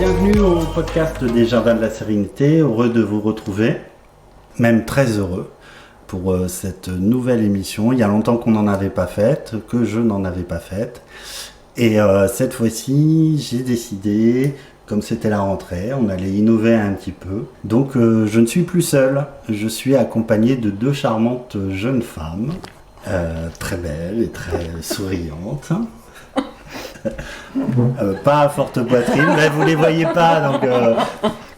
bienvenue au podcast des Jardins de la Sérénité, heureux de vous retrouver, même très heureux pour cette nouvelle émission. Il y a longtemps qu'on n'en avait pas faite, que je n'en avais pas faite. Et cette fois-ci, j'ai décidé, comme c'était la rentrée, on allait innover un petit peu. Donc je ne suis plus seul, je suis accompagné de deux charmantes jeunes femmes, très belles et très souriantes. Pas à forte poitrine, mais vous les voyez pas, donc...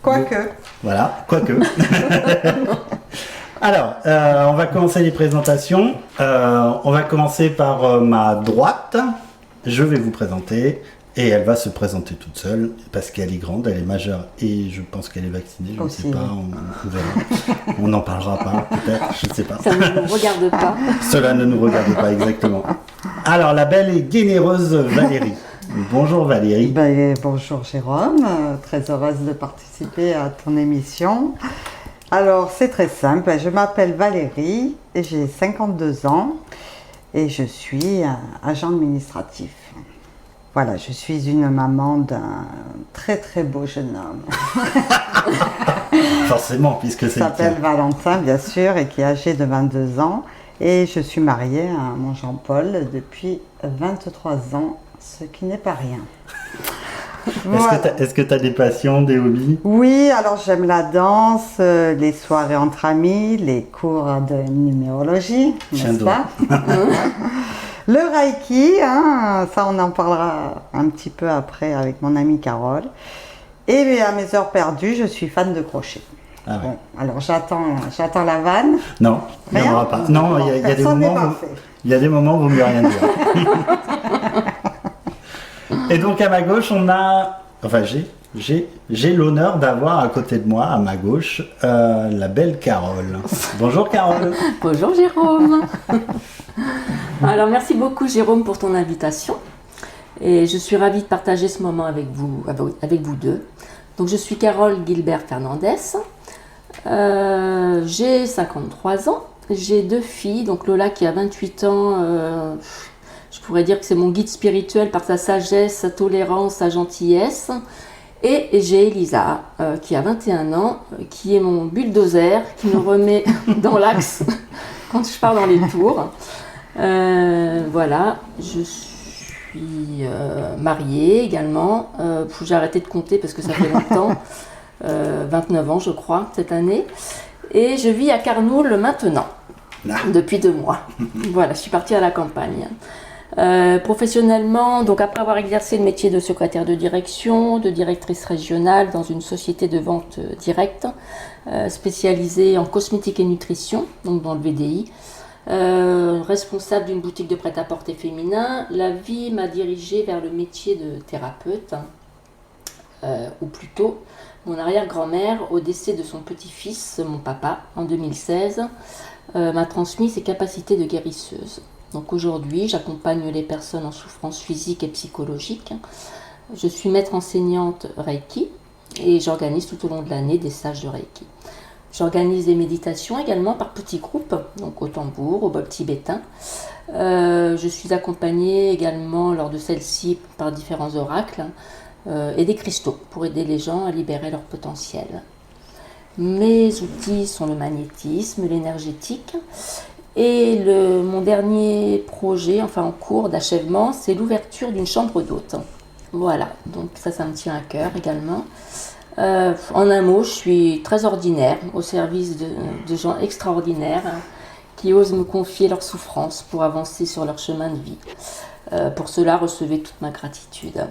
Quoique. Voilà, quoique. Alors, on va commencer les présentations. On va commencer par ma droite. Je vais vous présenter et elle va se présenter toute seule parce qu'elle est grande, elle est majeure et je pense qu'elle est vaccinée. Je ne sais pas, on verra. On n'en parlera pas, peut-être, je ne sais pas. Ça ne nous regarde pas. Cela ne nous regarde pas, exactement. Alors, la belle et généreuse Valérie. Bonjour Valérie. Bonjour Jérôme, très heureuse de participer à ton émission. Alors, c'est très simple, je m'appelle Valérie, j'ai 52 ans et je suis agent administratif. Voilà, je suis une maman d'un très très beau jeune homme. Forcément, puisque c'est... Il s'appelle Valentin, bien sûr, et qui est âgé de 22 ans. Et je suis mariée à mon Jean-Paul depuis 23 ans, ce qui n'est pas rien. Voilà. Est-ce que tu as des passions, des hobbies? Oui, alors j'aime la danse, les soirées entre amis, les cours de numérologie, n'est-ce pas? Le Reiki, hein, ça on en parlera un petit peu après avec mon amie Carole. Et à mes heures perdues, je suis fan de crochet. Ah ouais. Bon, alors j'attends la vanne. Non, il n'y en aura pas. Non, il y a des moments. Il y a des moments où il vaut mieux rien dire. Et donc à ma gauche, on a, enfin j'ai l'honneur d'avoir à côté de moi, à ma gauche, la belle Carole. Bonjour Carole. Bonjour Jérôme. Alors merci beaucoup Jérôme pour ton invitation. Et je suis ravie de partager ce moment avec vous deux. Donc je suis Carole Gilbert Fernandez. J'ai 53 ans. J'ai deux filles, donc Lola qui a 28 ans. Je pourrais dire que c'est mon guide spirituel par sa sagesse, sa tolérance, sa gentillesse. Et j'ai Elisa, qui a 21 ans, qui est mon bulldozer, qui me remet dans l'axe quand je pars dans les tours. Voilà, je suis mariée également. J'ai arrêté de compter parce que ça fait longtemps. 29 ans, je crois, cette année. Et je vis à Carnoul maintenant, depuis 2 mois. Voilà, je suis partie à la campagne. Professionnellement, donc après avoir exercé le métier de secrétaire de direction, de directrice régionale dans une société de vente directe, spécialisée en cosmétique et nutrition, donc dans le VDI, responsable d'une boutique de prêt-à-porter féminin, la vie m'a dirigée vers le métier de thérapeute, ou plutôt mon arrière-grand-mère, au décès de son petit-fils, mon papa, en 2016, m'a transmis ses capacités de guérisseuse. Donc aujourd'hui, j'accompagne les personnes en souffrance physique et psychologique. Je suis maître enseignante Reiki et j'organise tout au long de l'année des stages de Reiki. J'organise des méditations également par petits groupes, donc au tambour, au bol tibétain. Je suis accompagnée également lors de celles-ci par différents oracles et des cristaux pour aider les gens à libérer leur potentiel. Mes outils sont le magnétisme, l'énergétique. Et mon dernier projet, enfin en cours d'achèvement, c'est l'ouverture d'une chambre d'hôte. Voilà, donc ça me tient à cœur également. En un mot, je suis très ordinaire, au service de gens extraordinaires qui osent me confier leurs souffrances pour avancer sur leur chemin de vie. Pour cela, recevez toute ma gratitude.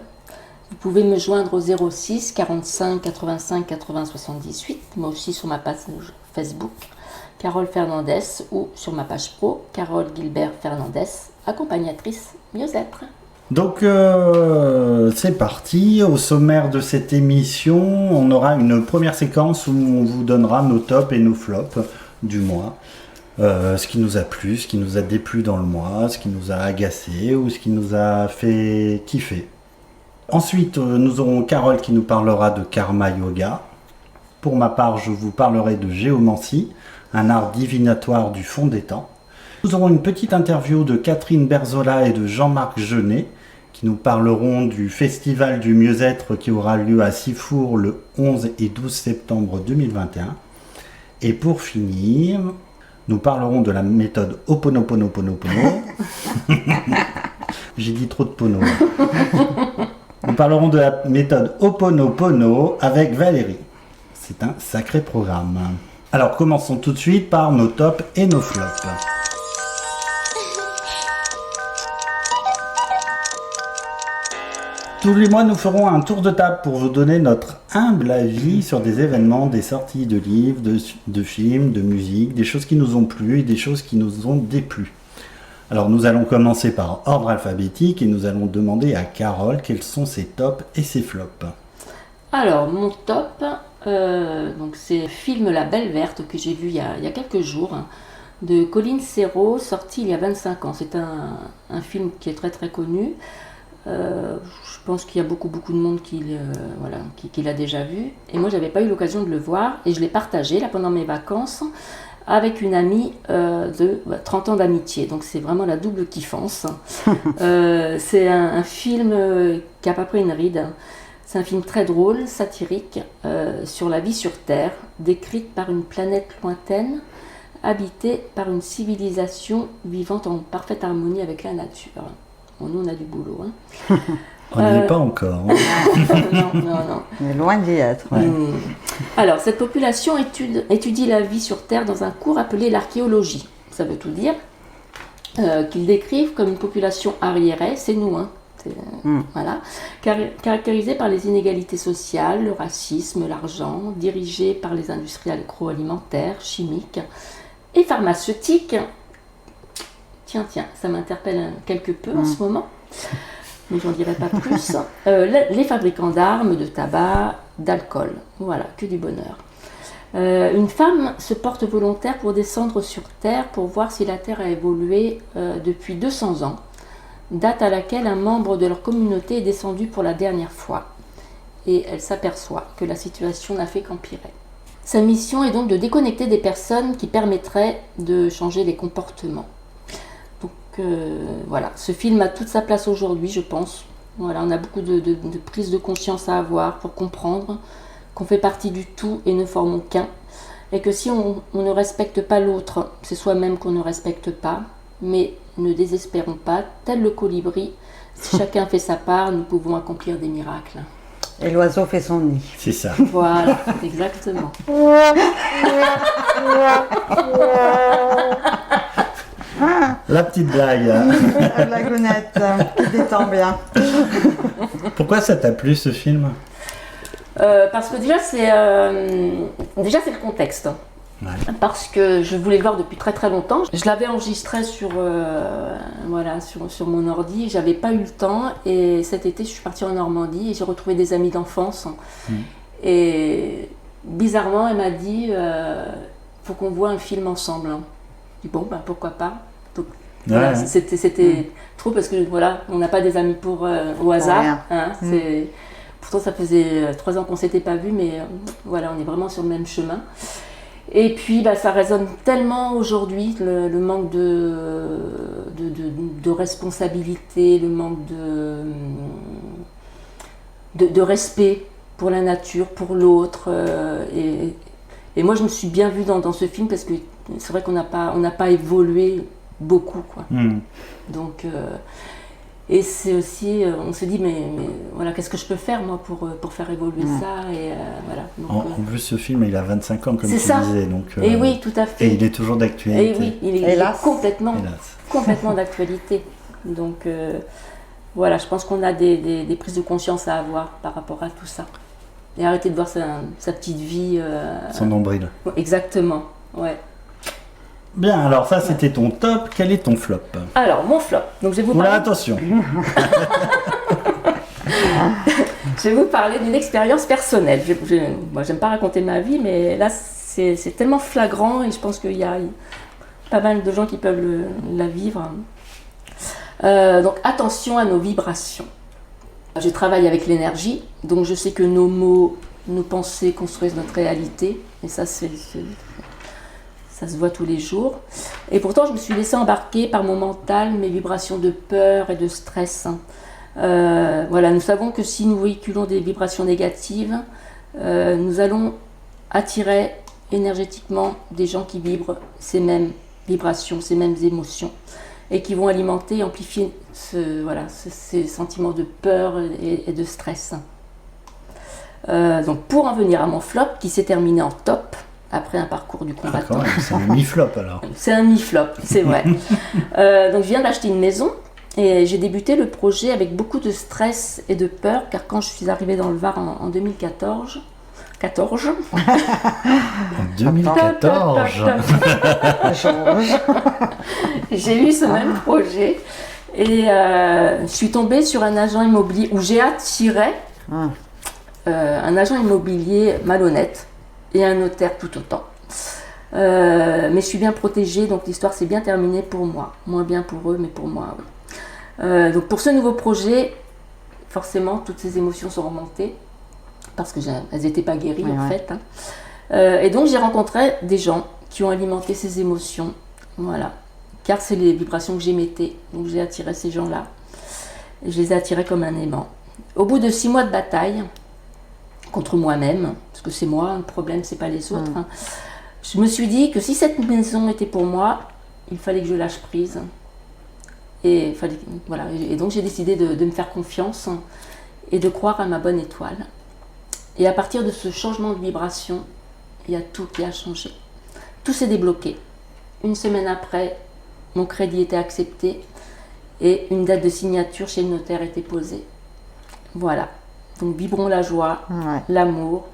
Vous pouvez me joindre au 06 45 85 80 78, mais aussi sur ma page Facebook. Carole Fernandez ou sur ma page pro, Carole Gilbert Fernandez, accompagnatrice mieux-être. Donc c'est parti, au sommaire de cette émission, on aura une première séquence où on vous donnera nos tops et nos flops du mois. Ce qui nous a plu, ce qui nous a déplu dans le mois, ce qui nous a agacé ou ce qui nous a fait kiffer. Ensuite, nous aurons Carole qui nous parlera de Karma Yoga. Pour ma part, je vous parlerai de géomancie, un art divinatoire du fond des temps. Nous aurons une petite interview de Catherine Berzola et de Jean-Marc Jeunet, qui nous parleront du Festival du Mieux-être qui aura lieu à Sifour le 11 et 12 septembre 2021. Et pour finir, nous parlerons de la méthode Ho'oponoponoponopono. J'ai dit trop de pono. Nous parlerons de la méthode Ho'oponopono avec Valérie. C'est un sacré programme. Alors commençons tout de suite par nos tops et nos flops. Tous les mois, nous ferons un tour de table pour vous donner notre humble avis sur des événements, des sorties de livres, de films, de musique, des choses qui nous ont plu et des choses qui nous ont déplu. Alors nous allons commencer par ordre alphabétique et nous allons demander à Carole quels sont ses tops et ses flops. Alors, mon top, donc c'est le film La Belle Verte que j'ai vu il y a quelques jours, hein, de Colin Serrault, sorti il y a 25 ans. C'est un film qui est très très connu. Je pense qu'il y a beaucoup de monde qui l'a déjà vu. Et moi, j'avais pas eu l'occasion de le voir et je l'ai partagé là pendant mes vacances avec une amie de 30 ans d'amitié. Donc c'est vraiment la double kiffance. C'est un film qui a pas pris une ride. C'est un film très drôle, satirique, sur la vie sur Terre, décrite par une planète lointaine, habitée par une civilisation vivant en parfaite harmonie avec la nature. Bon, nous, on a du boulot. Hein. On n'y est pas encore. Hein. Non. On est loin d'y être. Ouais. Alors, cette population étudie la vie sur Terre dans un cours appelé l'archéologie. Ça veut tout dire. Qu'ils décrivent comme une population arriérée, c'est nous, hein. Voilà, caractérisée par les inégalités sociales, le racisme, l'argent, dirigée par les industries agroalimentaires, chimiques et pharmaceutiques. Tiens, ça m'interpelle quelque peu en ce moment, mais j'en dirai pas plus. Les fabricants d'armes, de tabac, d'alcool, voilà, que du bonheur. Une femme se porte volontaire pour descendre sur Terre pour voir si la Terre a évolué depuis 200 ans, date à laquelle un membre de leur communauté est descendu pour la dernière fois. Et elle s'aperçoit que la situation n'a fait qu'empirer. Sa mission est donc de déconnecter des personnes qui permettraient de changer les comportements. Donc voilà, ce film a toute sa place aujourd'hui, je pense. Voilà, on a beaucoup de prise de conscience à avoir pour comprendre qu'on fait partie du tout et ne formons qu'un. Et que si on ne respecte pas l'autre, c'est soi-même qu'on ne respecte pas. Mais ne désespérons pas, tel le colibri, si chacun fait sa part, nous pouvons accomplir des miracles. Et l'oiseau fait son nid. C'est ça. Voilà, exactement. La petite blague. La blagounette qui détend bien. Pourquoi ça t'a plu ce film ? Parce que déjà c'est le contexte. Ouais. Parce que je voulais le voir depuis très très longtemps. Je l'avais enregistré sur mon ordi, j'avais pas eu le temps et cet été je suis partie en Normandie et j'ai retrouvé des amis d'enfance. Et bizarrement elle m'a dit faut qu'on voit un film ensemble. Je dis bon ben pourquoi pas. Donc, voilà, c'était trop parce que voilà, on n'a pas des amis au hasard. Hein, pourtant ça faisait 3 ans qu'on s'était pas vus mais voilà, on est vraiment sur le même chemin. Et puis ça résonne tellement aujourd'hui, le manque de responsabilité, le manque de respect pour la nature, pour l'autre. Et moi je me suis bien vue dans ce film parce que c'est vrai qu'on n'a pas évolué beaucoup, quoi. Donc, et c'est aussi, on se dit mais voilà, qu'est-ce que je peux faire moi pour faire évoluer ça et voilà. Donc, en plus ce film il a 25 ans comme tu disais, donc. Et oui, tout à fait. Et il est toujours d'actualité. Et oui, il est complètement d'actualité. Donc voilà, je pense qu'on a des prises de conscience à avoir par rapport à tout ça. Et arrêter de voir sa petite vie. Son nombril. Exactement, ouais. Bien, alors ça c'était ton top, quel est ton flop ? Alors, mon flop, donc je vais vous parler... Oula, attention. Je vais vous parler d'une expérience personnelle. Moi, j'aime pas raconter ma vie, mais là, c'est tellement flagrant et je pense qu'il y a pas mal de gens qui peuvent la vivre. Donc, attention à nos vibrations. Je travaille avec l'énergie, donc je sais que nos mots, nos pensées construisent notre réalité. Et ça, ça se voit tous les jours. Et pourtant, je me suis laissée embarquer par mon mental, mes vibrations de peur et de stress. Voilà, nous savons que si nous véhiculons des vibrations négatives, nous allons attirer énergétiquement des gens qui vibrent ces mêmes vibrations, ces mêmes émotions, et qui vont alimenter et amplifier ces sentiments de peur et de stress. Donc pour en venir à mon flop, qui s'est terminé en top, après un parcours du combattant. D'accord, c'est un mi-flop alors. C'est un mi-flop, c'est vrai. Donc je viens d'acheter une maison, et j'ai débuté le projet avec beaucoup de stress et de peur, car quand je suis arrivée dans le Var en 2014, En 2014. j'ai eu ce même projet et je suis tombée sur un agent immobilier où j'ai attiré un agent immobilier malhonnête et un notaire tout autant. Mais je suis bien protégée, donc l'histoire s'est bien terminée pour moi. Moins bien pour eux, mais pour moi, oui. Donc pour ce nouveau projet, forcément, toutes ces émotions sont remontées parce qu'elles n'étaient pas guéries en fait. Et donc j'ai rencontré des gens qui ont alimenté ces émotions, voilà. Car c'est les vibrations que j'émettais, donc j'ai attiré ces gens-là. Et je les ai attirés comme un aimant. Au bout de 6 mois de bataille contre moi-même, parce que c'est moi, le problème c'est pas les autres, je me suis dit que si cette maison était pour moi, il fallait que je lâche prise. Et donc j'ai décidé de me faire confiance et de croire à ma bonne étoile. Et à partir de ce changement de vibration, il y a tout qui a changé. Tout s'est débloqué. Une semaine après, mon crédit était accepté et une date de signature chez le notaire était posée. Voilà. Donc vibrons la joie, l'amour,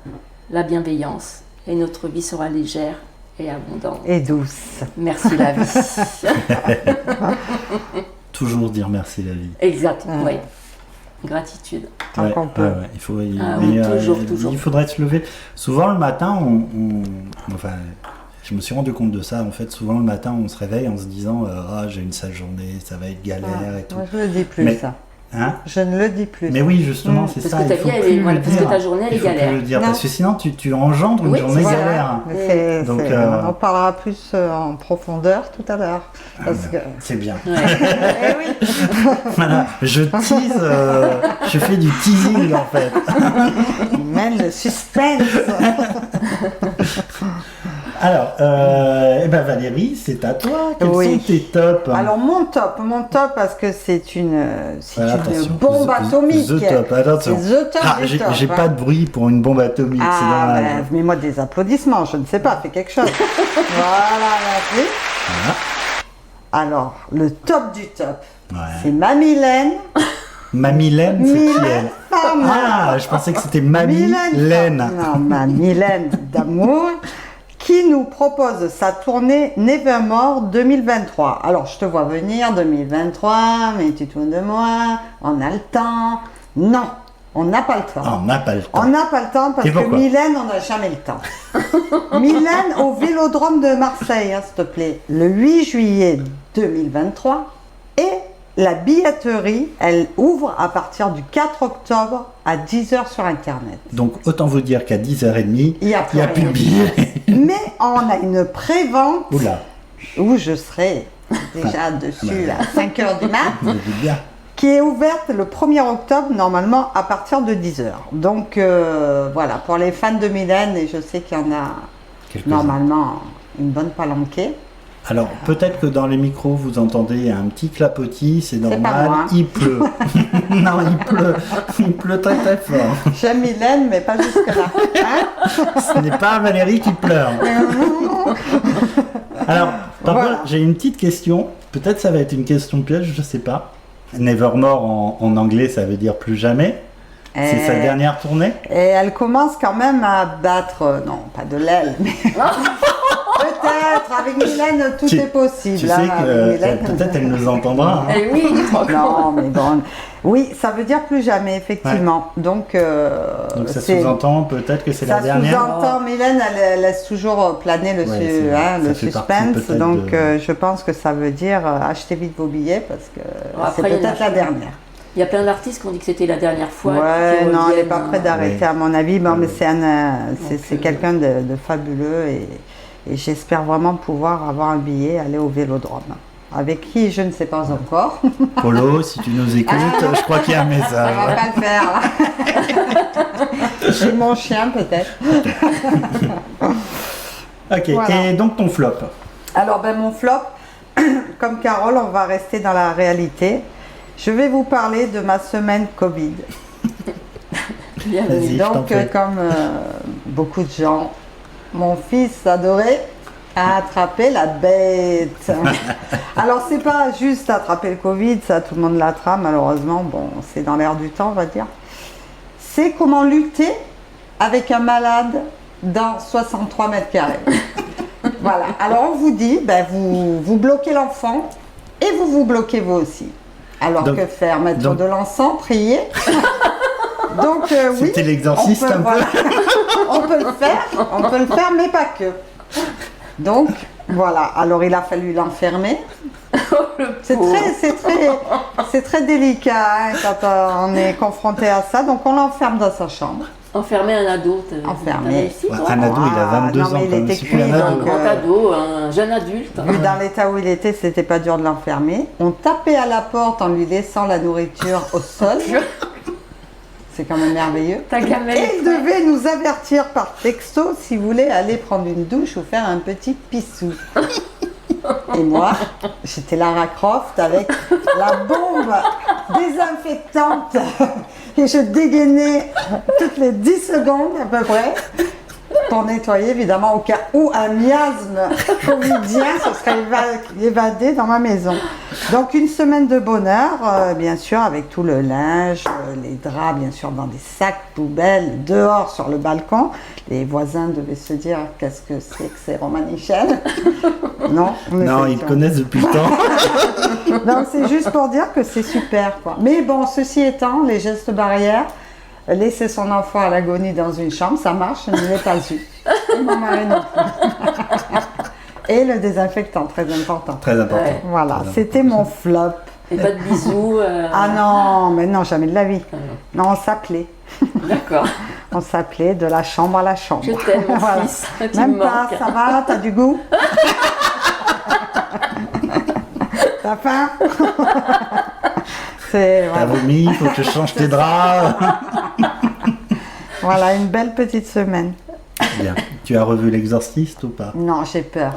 la bienveillance et notre vie sera légère et abondante. Et douce. Merci la vie. Toujours dire merci la vie. Exact, oui. Gratitude. Tant qu'on peut. Il faut, toujours. Il faudrait se lever. Souvent le matin, enfin, je me suis rendu compte de ça. En fait, souvent le matin, on se réveille en se disant j'ai une sale journée, ça va être galère et tout. Moi, je ne le dis plus ça. Hein, je ne le dis plus. Mais oui, justement, c'est parce ça. Que parce que ta journée, elle est galère. Le dire, parce que sinon, tu engendres une journée galère. Donc, on en parlera plus en profondeur tout à l'heure. C'est bien. Ouais. Oui. Voilà, je tease, je fais du teasing en fait. Même le suspense. Alors, Valérie, c'est à toi. Quels sont tes tops? Alors mon top, parce que c'est une bombe atomique. The top, attention. The top du top. J'ai pas de bruit pour une bombe atomique. Mets-moi des applaudissements, je ne sais pas, fais quelque chose. Voilà, merci. Voilà. Alors, le top du top, c'est Mamie-Laine. Mamie-Laine, c'est qui elle? Je pensais que c'était Mamie-Laine. Non, Mamie-Laine d'amour, qui nous propose sa tournée Nevermore 2023. Alors, je te vois venir 2023, mais tu te fous de moi, on a le temps. Non, on n'a pas le temps. On n'a pas le temps. On n'a pas le temps parce que Mylène, on n'a jamais le temps. Mylène au Vélodrome de Marseille, s'il te plaît, le 8 juillet 2023. Et la billetterie, elle ouvre à partir du 4 octobre à 10h sur Internet. Donc, autant vous dire qu'à 10h30, il n'y a plus de billets. Mais on a une pré-vente où je serai déjà dessus à 5h du mat, qui est ouverte le 1er octobre, normalement, à partir de 10h. Donc, voilà, pour les fans de Mylène, et je sais qu'il y en a normalement une bonne palanquée. Alors, peut-être que dans les micros, vous entendez un petit clapotis, c'est normal, il pleut. Non, il pleut très très fort. J'aime Mylène, mais pas jusque-là. Ce n'est pas Valérie qui pleure. Alors, par contre, j'ai une petite question, peut-être ça va être une question piège, je ne sais pas. Nevermore en anglais, ça veut dire plus jamais. C'est sa dernière tournée. Et elle commence quand même à battre, non, pas de l'aile, mais... Peut-être, avec Mylène, tout est possible. Tu sais que peut-être elle nous entendra. Hein. Eh oui, non, mais bon. Oui, ça veut dire plus jamais, effectivement. Ouais. Donc ça sous-entend peut-être que c'est la dernière. Ça sous-entend, Mylène, elle laisse toujours planer le suspense. Donc je pense que ça veut dire achetez vite vos billets parce que c'est peut-être la dernière. Il y a plein d'artistes qui ont dit que c'était la dernière fois. Ouais, non, elle n'est pas prête d'arrêter à mon avis. Bon, mais c'est quelqu'un de fabuleux et j'espère vraiment pouvoir avoir un billet, aller au Vélodrome. avec qui je ne sais pas encore. Polo, si tu nous écoutes, je crois qu'il y a un Ça message. va pas le faire. Là. Et mon chien peut-être. Ok, Voilà. et donc ton flop. Alors mon flop, comme Carole, on va rester dans la réalité. Je vais vous parler de ma semaine Covid. Vas-y, je t'en Donc, prie. comme beaucoup de gens, mon fils adoré a attrapé la bête. Alors, c'est pas juste attraper le Covid, ça tout le monde l'attrape, malheureusement. Bon, c'est dans l'air du temps, on va dire. C'est comment lutter avec un malade dans 63 mètres carrés. Voilà. Alors, on vous dit, vous bloquez l'enfant et vous bloquez vous aussi. Alors, Donc- que faire? Mettre donc- de l'encens, prier? Donc oui, C'était l'exorciste un peu. voilà. on peut le faire, mais pas que. Donc voilà, alors il a fallu l'enfermer. C'est très délicat hein, quand on est confronté à ça. Donc on l'enferme dans sa chambre. Enfermer un ado, Enfermer. t'as réussi, Ouais, toi un ado, il a 22 non, ans. mais il quand même, était c'est cuit, plus un ado. Un donc, grand ado, un jeune adulte. Vu dans l'état où il était, c'était pas dur de l'enfermer. On tapait à la porte en lui laissant la nourriture au sol. C'est quand même merveilleux. Ta gamelle. Et il devait nous avertir par texto s'il voulait aller prendre une douche ou faire un petit pissou. Et moi, j'étais Lara Croft avec la bombe désinfectante et je dégainais toutes les 10 secondes à peu près pour nettoyer évidemment au cas où un miasme covidien se serait évadé dans ma maison. Donc une semaine de bonheur, bien sûr, avec tout le linge, les draps, bien sûr, dans des sacs poubelles, dehors sur le balcon. Les voisins devaient se dire qu'est-ce que c'est Romanichel. Non, Non, ils te connaissent depuis le temps. non, c'est juste pour dire que c'est super, quoi. Mais bon, ceci étant, les gestes barrières, laisser son enfant à l'agonie dans une chambre, ça marche, je ne l'ai pas eu. Et mon mari non plus. Et le désinfectant, très important. Très important. Ouais. Voilà, Très c'était mon flop. Et pas de bisous. Ah non, mais non, jamais de la vie. Non, on s'appelait. D'accord. On s'appelait de la chambre à la chambre. Je t'aime, mon Voilà. fils. Tu Même me pas, manques. ça va, t'as du goût? T'as faim? C'est, T'as voilà. vomi, il faut que tu changes tes draps. Voilà, une belle petite semaine. Bien. Tu as revu l'exorciste ou pas? Non, j'ai peur.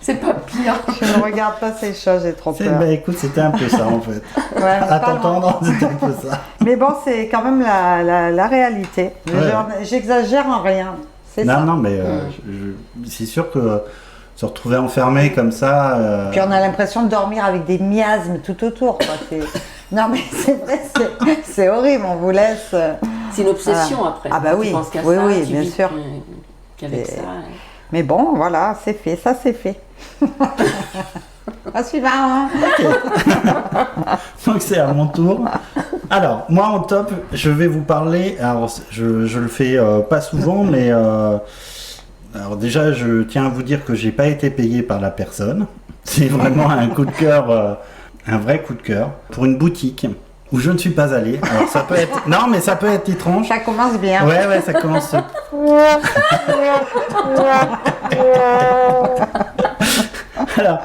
C'est pas pire. Je ne regarde pas ces choses, j'ai trop peur. Bah écoute, c'était un peu ça en fait. Ouais, À pas loin. t'entendre, c'était un peu ça. Mais bon, c'est quand même la réalité. Ouais. J'exagère en rien. C'est ça. Non, mais c'est sûr que se retrouver enfermé comme ça. Puis on a l'impression de dormir avec des miasmes tout autour. Quoi. Non, mais c'est vrai, c'est horrible. On vous laisse. C'est une obsession Voilà. après. Ah bah oui. Tu penses qu'à Oui, ça, oui, tu bien vis sûr. Qu'avec Et- ça. Mais bon, voilà, c'est fait. Ça, c'est fait. À suivant. Hein. Donc c'est à mon tour. Alors, moi en top, je vais vous parler. Alors, je le fais pas souvent, mais alors déjà, je tiens à vous dire que j'ai pas été payé par la personne. C'est vraiment un coup de cœur, un vrai coup de cœur pour une boutique où je ne suis pas allé. Alors ça peut être, non, mais ça peut être étrange. Ça commence bien. Ouais, ça commence. Alors,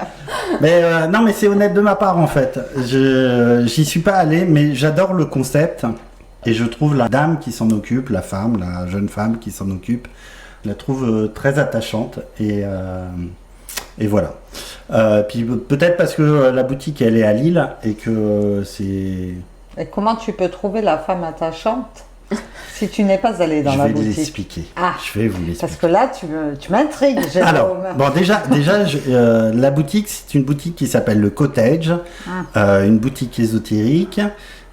mais non, mais c'est honnête de ma part en fait. J'y suis pas allé, mais j'adore le concept et je trouve la dame qui s'en occupe, la femme, la jeune femme qui s'en occupe, je la trouve très attachante et voilà. Puis peut-être parce que la boutique elle est à Lille et que c'est. Et comment tu peux trouver la femme attachante si tu n'es pas allé dans Je la vais boutique? l'expliquer. Ah. Je vais vous l'expliquer. Parce que là, tu m'intrigues, Jérôme. Alors, bon, déjà la boutique, c'est une boutique qui s'appelle le Cottage, une boutique ésotérique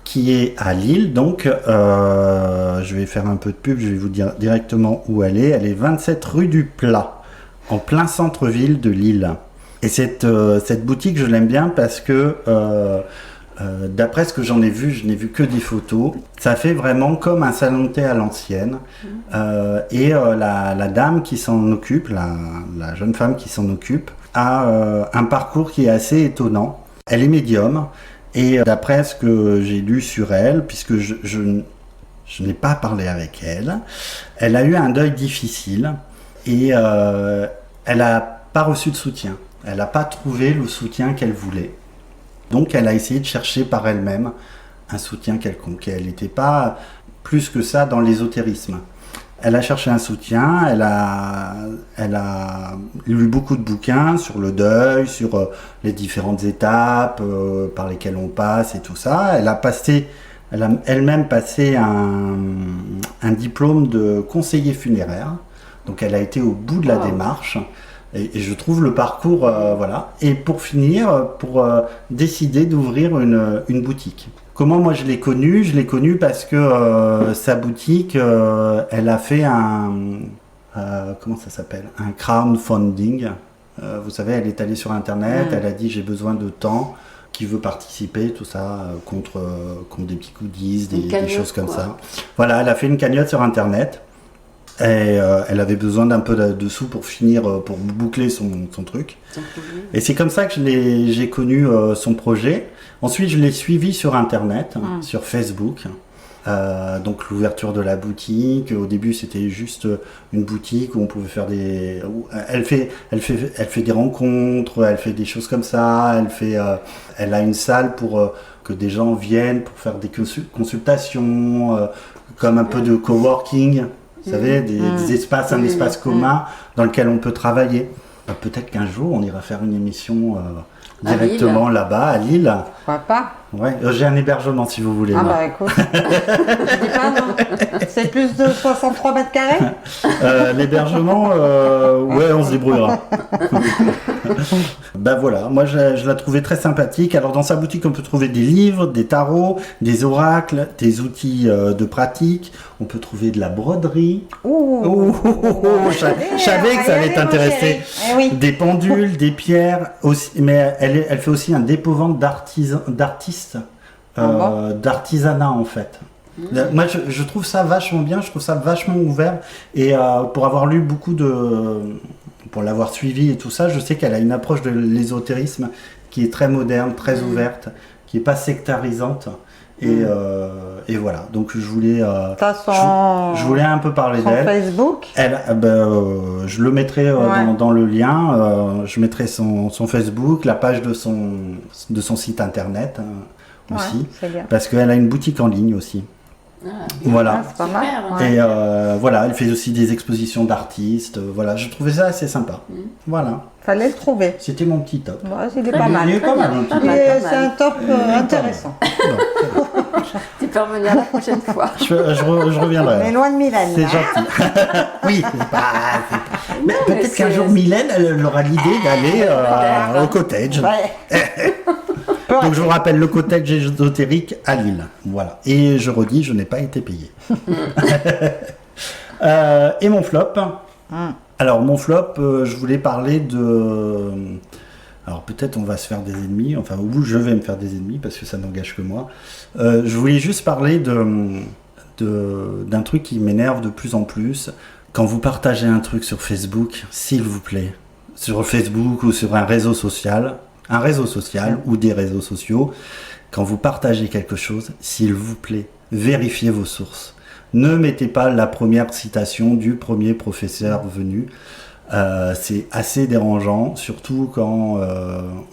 qui est à Lille. Donc, je vais faire un peu de pub, je vais vous dire directement où elle est. Elle est 27 rue du Plat, en plein centre-ville de Lille. Et cette boutique, je l'aime bien parce que d'après ce que j'en ai vu, je n'ai vu que des photos. Ça fait vraiment comme un salon de thé à l'ancienne. Et la dame qui s'en occupe, la jeune femme qui s'en occupe, a un parcours qui est assez étonnant. Elle est médium. Et d'après ce que j'ai lu sur elle, puisque je n'ai pas parlé avec elle, elle a eu un deuil difficile. Et elle n'a pas reçu de soutien. Elle n'a pas trouvé le soutien qu'elle voulait. Donc elle a essayé de chercher par elle-même un soutien quelconque. Elle n'était pas plus que ça dans l'ésotérisme. Elle a cherché un soutien, elle a lu beaucoup de bouquins sur le deuil, sur les différentes étapes par lesquelles on passe et tout ça. Elle a elle-même passé un diplôme de conseiller funéraire. Donc elle a été au bout de la démarche. Et je trouve le parcours, voilà. Et pour finir, pour décider d'ouvrir une boutique. Comment moi je l'ai connue? Je l'ai connue parce que sa boutique, elle a fait comment ça s'appelle? Un crowdfunding. Vous savez, elle est allée sur Internet, elle a dit j'ai besoin de temps, qui veut participer, tout ça, contre des petits goodies, des choses comme ça. Voilà, elle a fait une cagnotte sur Internet. Et elle avait besoin d'un peu de sous pour finir, pour boucler son truc. Et c'est comme ça que j'ai connu son projet. Ensuite, je l'ai suivi sur Internet, sur Facebook. Donc l'ouverture de la boutique. Au début, c'était juste une boutique où on pouvait faire elle fait des rencontres, elle fait des choses comme ça. Elle a une salle pour que des gens viennent pour faire des consultations, comme un peu de coworking. Vous savez, des espaces, un espace commun dans lequel on peut travailler. Peut-être qu'un jour, on ira faire une émission directement là-bas, à Lille. Pourquoi pas? Ouais, j'ai un hébergement si vous voulez. Ah bah écoute, je dis pas non. C'est plus de 63 mètres carrés? L'hébergement, ouais, on se débrouillera. Ben voilà, moi je la trouvais très sympathique. Alors dans sa boutique, on peut trouver des livres, des tarots, des oracles, des outils de pratique. On peut trouver de la broderie. Je savais que ça allait t'intéresser. Oui. Des pendules, des pierres, aussi, mais elle fait aussi un dépôt-vente d'artistes, d'artisanat en fait. Moi je trouve ça vachement bien, je trouve ça vachement ouvert. Et pour avoir lu pour l'avoir suivi et tout ça, je sais qu'elle a une approche de l'ésotérisme qui est très moderne, très ouverte, qui n'est pas sectarisante. Et voilà, donc je voulais un peu parler d'elle. Facebook. Je le mettrai dans le lien. Je mettrai son Facebook, la page de son site internet aussi, parce qu'elle a une boutique en ligne aussi. Voilà. C'est pas mal. Et voilà, elle fait aussi des expositions d'artistes. Voilà, je trouvais ça assez sympa. Voilà. Fallait le trouver. C'était mon petit top. Ouais, il est pas mal. Il est pas mal. C'est un top intéressant. Tu peux revenir la prochaine fois. Je reviendrai. Mais loin de Mylène. C'est gentil. Oui, mais peut-être qu'un jour Mylène, elle aura l'idée d'aller au cottage. Ouais. Donc je vous rappelle le cottage ésotérique à Lille. Voilà. Et je redis, je n'ai pas été payé. Et mon flop. Alors mon flop, je voulais parler de... Alors peut-être on va se faire des ennemis, enfin au bout je vais me faire des ennemis parce que ça n'engage que moi. Je voulais juste parler d'un truc qui m'énerve de plus en plus. Quand vous partagez un truc sur Facebook, s'il vous plaît, sur Facebook ou sur un réseau social ou des réseaux sociaux, quand vous partagez quelque chose, s'il vous plaît, vérifiez vos sources. Ne mettez pas la première citation du premier professeur venu. C'est assez dérangeant, surtout quand,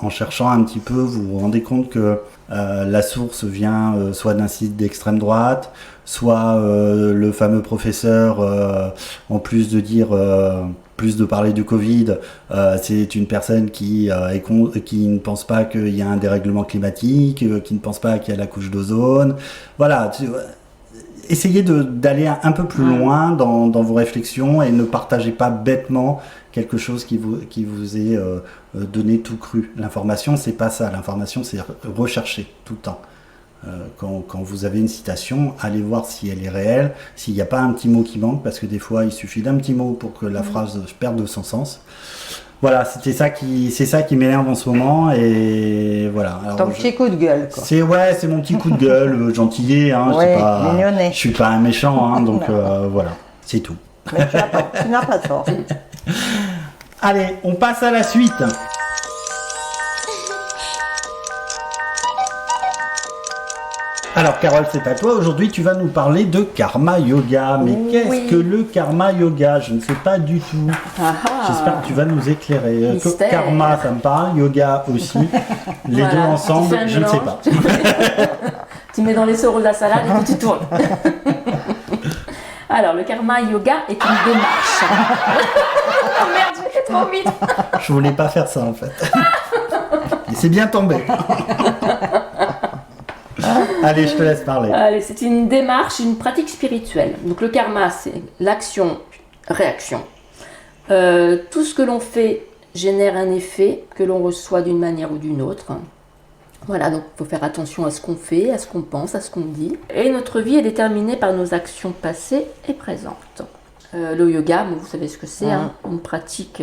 en cherchant un petit peu, vous vous rendez compte que la source vient soit d'un site d'extrême droite, soit le fameux professeur, en plus de dire, plus de parler du Covid, c'est une personne qui ne pense pas qu'il y a un dérèglement climatique, qui ne pense pas qu'il y a la couche d'ozone. Voilà. Essayez d'aller un peu plus loin dans vos réflexions et ne partagez pas bêtement quelque chose qui vous est donné tout cru. L'information, c'est pas ça. L'information, c'est rechercher tout le temps. Quand vous avez une citation, allez voir si elle est réelle, s'il n'y a pas un petit mot qui manque, parce que des fois, il suffit d'un petit mot pour que la phrase perde de son sens. Voilà, c'est ça qui m'énerve en ce moment, et voilà. Alors, ton petit coup de gueule, quoi. C'est mon petit coup de gueule, gentillet, hein, je suis pas un méchant, hein, donc voilà, c'est tout. Mais tu n'as pas tort. Allez, on passe à la suite. Alors Carole, c'est à toi. Aujourd'hui, tu vas nous parler de karma yoga. Mais qu'est-ce que le karma yoga? Je ne sais pas du tout. J'espère que tu vas nous éclairer. Mystère. Karma, ça me parle. Yoga aussi. Les deux ensemble, je ne sais pas. Tu mets dans les sauros de la salade et puis tu tournes. Alors, le karma yoga est une démarche. Oh merde, j'ai fait trop vite. Je voulais pas faire ça en fait. Et c'est bien tombé. Allez, je te laisse parler. Allez, c'est une démarche, une pratique spirituelle. Donc le karma, c'est l'action-réaction. Tout ce que l'on fait génère un effet que l'on reçoit d'une manière ou d'une autre. Voilà, donc il faut faire attention à ce qu'on fait, à ce qu'on pense, à ce qu'on dit. Et notre vie est déterminée par nos actions passées et présentes. Le yoga, vous savez ce que c'est, hein, une pratique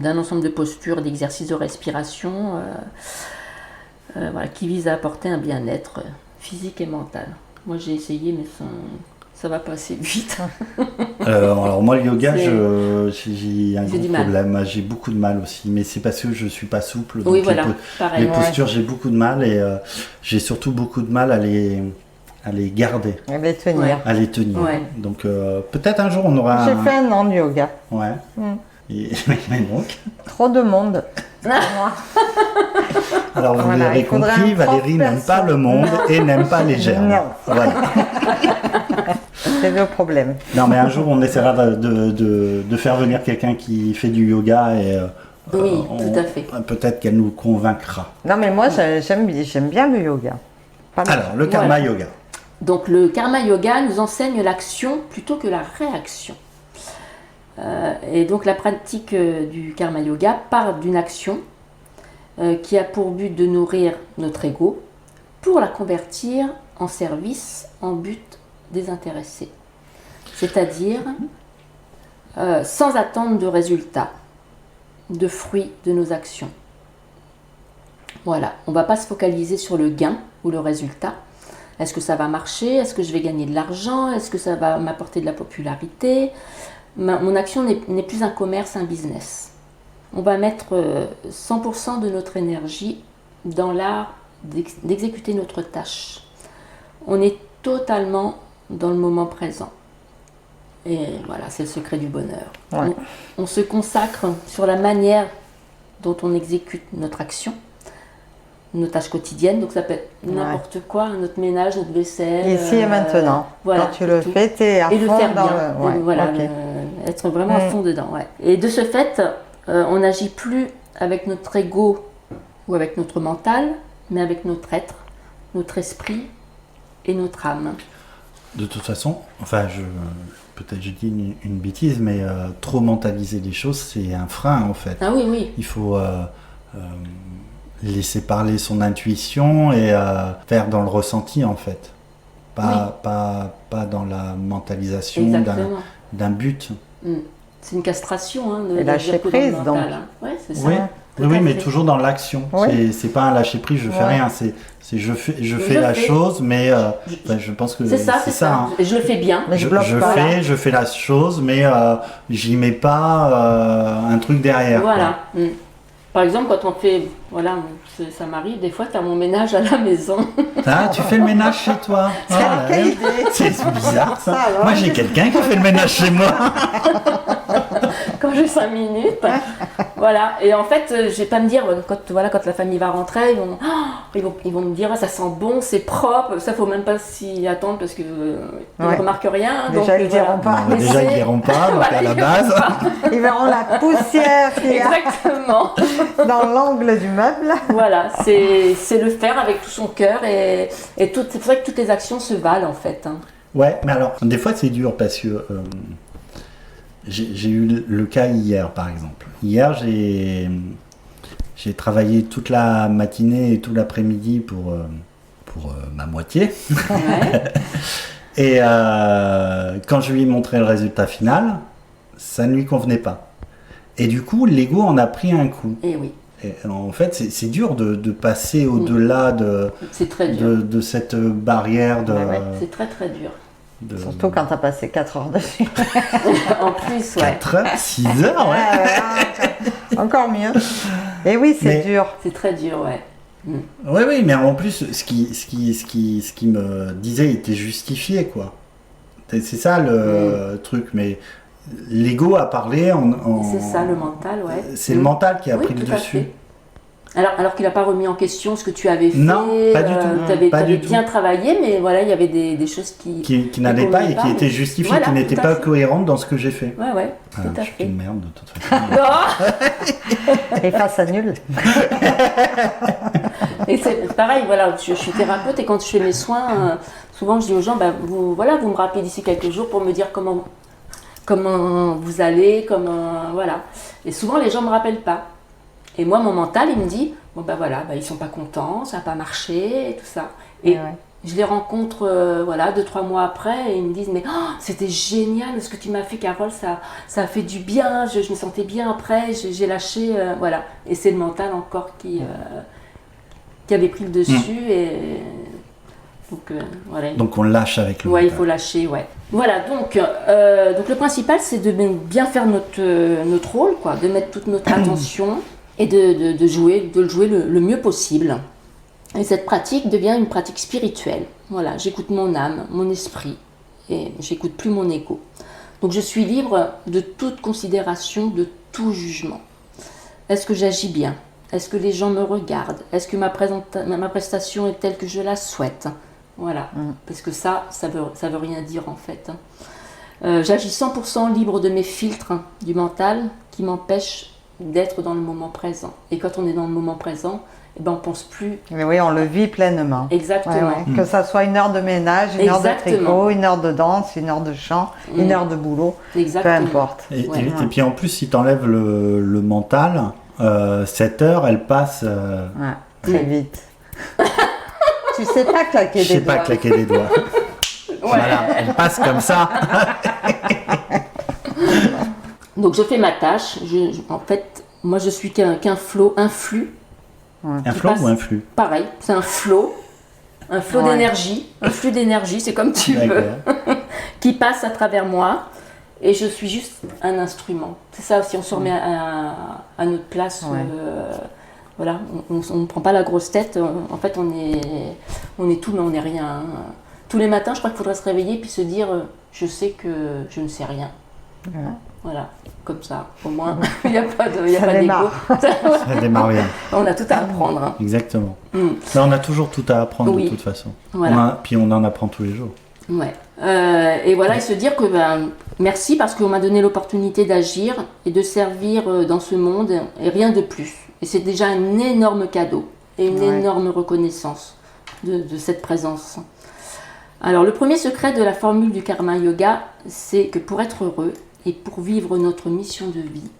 d'un ensemble de postures, d'exercices de respiration qui vise à apporter un bien-être physique et mental. Moi j'ai essayé, mais ça va pas assez vite. Alors moi le yoga, j'ai un gros du mal. problème, j'ai beaucoup de mal aussi, mais c'est parce que je suis pas souple. Donc Oui, voilà, pareil. les postures, j'ai beaucoup de mal et j'ai surtout beaucoup de mal à les garder, À les tenir. à les tenir. Ouais. Donc peut-être un jour on aura. J'ai fait un an de yoga. Ouais. Et, mais donc. Trop de monde. Alors vous Voilà, l'avez il faudrait compris, un prof Valérie n'aime pas perso. le monde et n'aime pas les germes. Non. Voilà. C'est le problème. Non mais un jour on essaiera de faire venir quelqu'un qui fait du yoga et Oui, tout à fait. peut-être qu'elle nous convaincra. Non, mais moi, j'aime bien le yoga. Pas mal. Alors le karma yoga. Donc le karma yoga nous enseigne l'action plutôt que la réaction. Et donc la pratique du karma yoga part d'une action qui a pour but de nourrir notre ego pour la convertir en service en but désintéressé. C'est-à-dire sans attendre de résultats, de fruits de nos actions. Voilà, on ne va pas se focaliser sur le gain ou le résultat. Est-ce que ça va marcher? Est-ce que je vais gagner de l'argent? Est-ce que ça va m'apporter de la popularité? Mon action n'est plus un commerce, un business. On va mettre 100% de notre énergie dans l'art d'exécuter notre tâche. On est totalement dans le moment présent. Et voilà, c'est le secret du bonheur. Ouais. On se consacre sur la manière dont on exécute notre action, nos tâches quotidiennes, donc ça peut être n'importe quoi, notre ménage, notre vaisselle. Ici et maintenant. Voilà, Quand tu le tout. fais, tu es à Et le fond faire dans bien. le... Ouais, Et voilà, ok. être vraiment à fond dedans. Ouais. Et de ce fait, on n'agit plus avec notre ego ou avec notre mental, mais avec notre être, notre esprit et notre âme. De toute façon, enfin peut-être je dis une bêtise, mais trop mentaliser les choses, c'est un frein en fait. Ah oui, oui. Il faut laisser parler son intuition et faire dans le ressenti en fait. Pas dans la mentalisation Exactement. d'un but. C'est une castration. Hein, Et lâcher prise, donc. Oui, c'est ça. Oui, Tout à mais fait. toujours dans l'action. Oui. C'est pas un lâcher prise, je fais Ouais. rien. C'est je fais la chose, mais je pense que C'est ça, c'est ça. hein. Et je le fais bien. Mais je bloque pas. Je fais la chose, mais j'y mets pas un truc derrière. Voilà. Par exemple, quand on fait, voilà, ça m'arrive des fois de faire mon ménage à la maison. Ah, tu fais le ménage chez toi. Ah, quelle ouais. idée. C'est bizarre ça. Ça, alors. Moi j'ai quelqu'un qui fait le ménage chez moi. Quand j'ai 5 minutes. Voilà. Et en fait, je vais pas me dire, quand la famille va rentrer, ils vont me dire, ah, ça sent bon, c'est propre. Ça, faut même pas s'y attendre parce que ils ne remarquent rien. Déjà, donc, ils diront pas. Bon, déjà ils verront pas, donc Voilà, à la ils base. Ils verront la poussière qu'il y a Exactement. dans l'angle du meuble. Voilà, c'est le faire avec tout son cœur et c'est pour ça que toutes les actions se valent en fait. Hein. Ouais, mais alors, des fois c'est dur parce que j'ai eu le cas hier par exemple. Hier j'ai travaillé toute la matinée et tout l'après-midi pour ma moitié. Ouais. Et quand je lui ai montré le résultat final, ça ne lui convenait pas. Et du coup, l'ego en a pris un coup. Et oui, Et en fait, c'est dur de passer au-delà c'est très dur. de cette barrière de... Ouais. C'est très très dur. Surtout quand tu as passé 4 heures dessus. En plus, ouais. 4 heures, 6 heures, ouais. Encore mieux. Et oui, c'est Mais- dur. C'est très dur, ouais. Oui, mais en plus, ce qui me disait était justifié, quoi. C'est ça le truc, mais l'ego a parlé C'est ça, le mental, ouais. C'est le mental qui a Oui, pris le tout à dessus. fait. Alors qu'il n'a pas remis en question ce que tu avais fait. Non, pas du tout. Tu Pas avais du bien tout. travaillé, mais voilà, il y avait des choses qui n'allaient pas et qui mais- étaient justifiées, Voilà, qui n'étaient tout à pas fait. cohérentes dans ce que j'ai fait. Ouais, tout Je à suis fait. une merde de toute façon. Et face à nul. Et c'est pareil, voilà, je suis thérapeute et quand je fais mes soins, souvent je dis aux gens, vous me rappelez d'ici quelques jours pour me dire comment vous allez, voilà. Et souvent les gens ne me rappellent pas. Et moi, mon mental, il me dit, ils sont pas contents, ça n'a pas marché, et tout ça. Et je les rencontre, 2-3 mois après, et ils me disent, mais c'était génial ce que tu m'as fait, Carole, ça a fait du bien, je me sentais bien après, j'ai lâché, voilà. Et c'est le mental encore qui avait pris le dessus, et donc, voilà. Donc on lâche avec le Ouais, il mental. faut lâcher, ouais. Voilà, donc le principal, c'est de bien faire notre rôle, quoi, de mettre toute notre attention et de le jouer le mieux possible. Et cette pratique devient une pratique spirituelle. Voilà, j'écoute mon âme, mon esprit, et j'écoute plus mon ego. Donc je suis libre de toute considération, de tout jugement. Est-ce que j'agis bien? Est-ce que les gens me regardent? Est-ce que ma prestation est telle que je la souhaite? Voilà, parce que ça veut rien dire en fait. J'agis 100% libre de mes filtres du mental qui m'empêchent d'être dans le moment présent. Et quand on est dans le moment présent, on pense plus. Mais oui, on le vit pleinement. Exactement. Que ça soit une heure de ménage, une heure de Exactement. tricot, une heure de danse, une heure de chant, une heure de boulot, Exactement. peu importe. Et Ouais. puis en plus, si tu enlèves le mental, cette heure, elle passe. Très vite. Tu sais pas claquer Je des sais pas doigts. claquer des doigts. Voilà, elle passe comme ça. Donc je fais ma tâche. En fait, moi je suis qu'un flot, un flux. Un flot ou un flux? Pareil, c'est un flot d'énergie, un flux d'énergie, c'est comme tu veux, qui passe à travers moi. Et je suis juste un instrument. C'est ça, si on se remet à notre place, voilà, on ne prend pas la grosse tête. En fait, on est tout, mais on n'est rien. Tous les matins, je crois qu'il faudrait se réveiller et puis se dire, je sais que je ne sais rien. Voilà, comme ça. Au moins, il n'y a pas d'ego. Ça démarre bien. On a tout à apprendre. Hein. Exactement. Mais on a toujours tout à apprendre de toute façon. Voilà. Puis on en apprend tous les jours. Ouais. Et voilà, et se dire que merci parce qu'on m'a donné l'opportunité d'agir et de servir dans ce monde et rien de plus. Et c'est déjà un énorme cadeau et une énorme reconnaissance de cette présence. Alors le premier secret de la formule du Karma Yoga, c'est que pour être heureux et pour vivre notre mission de vie,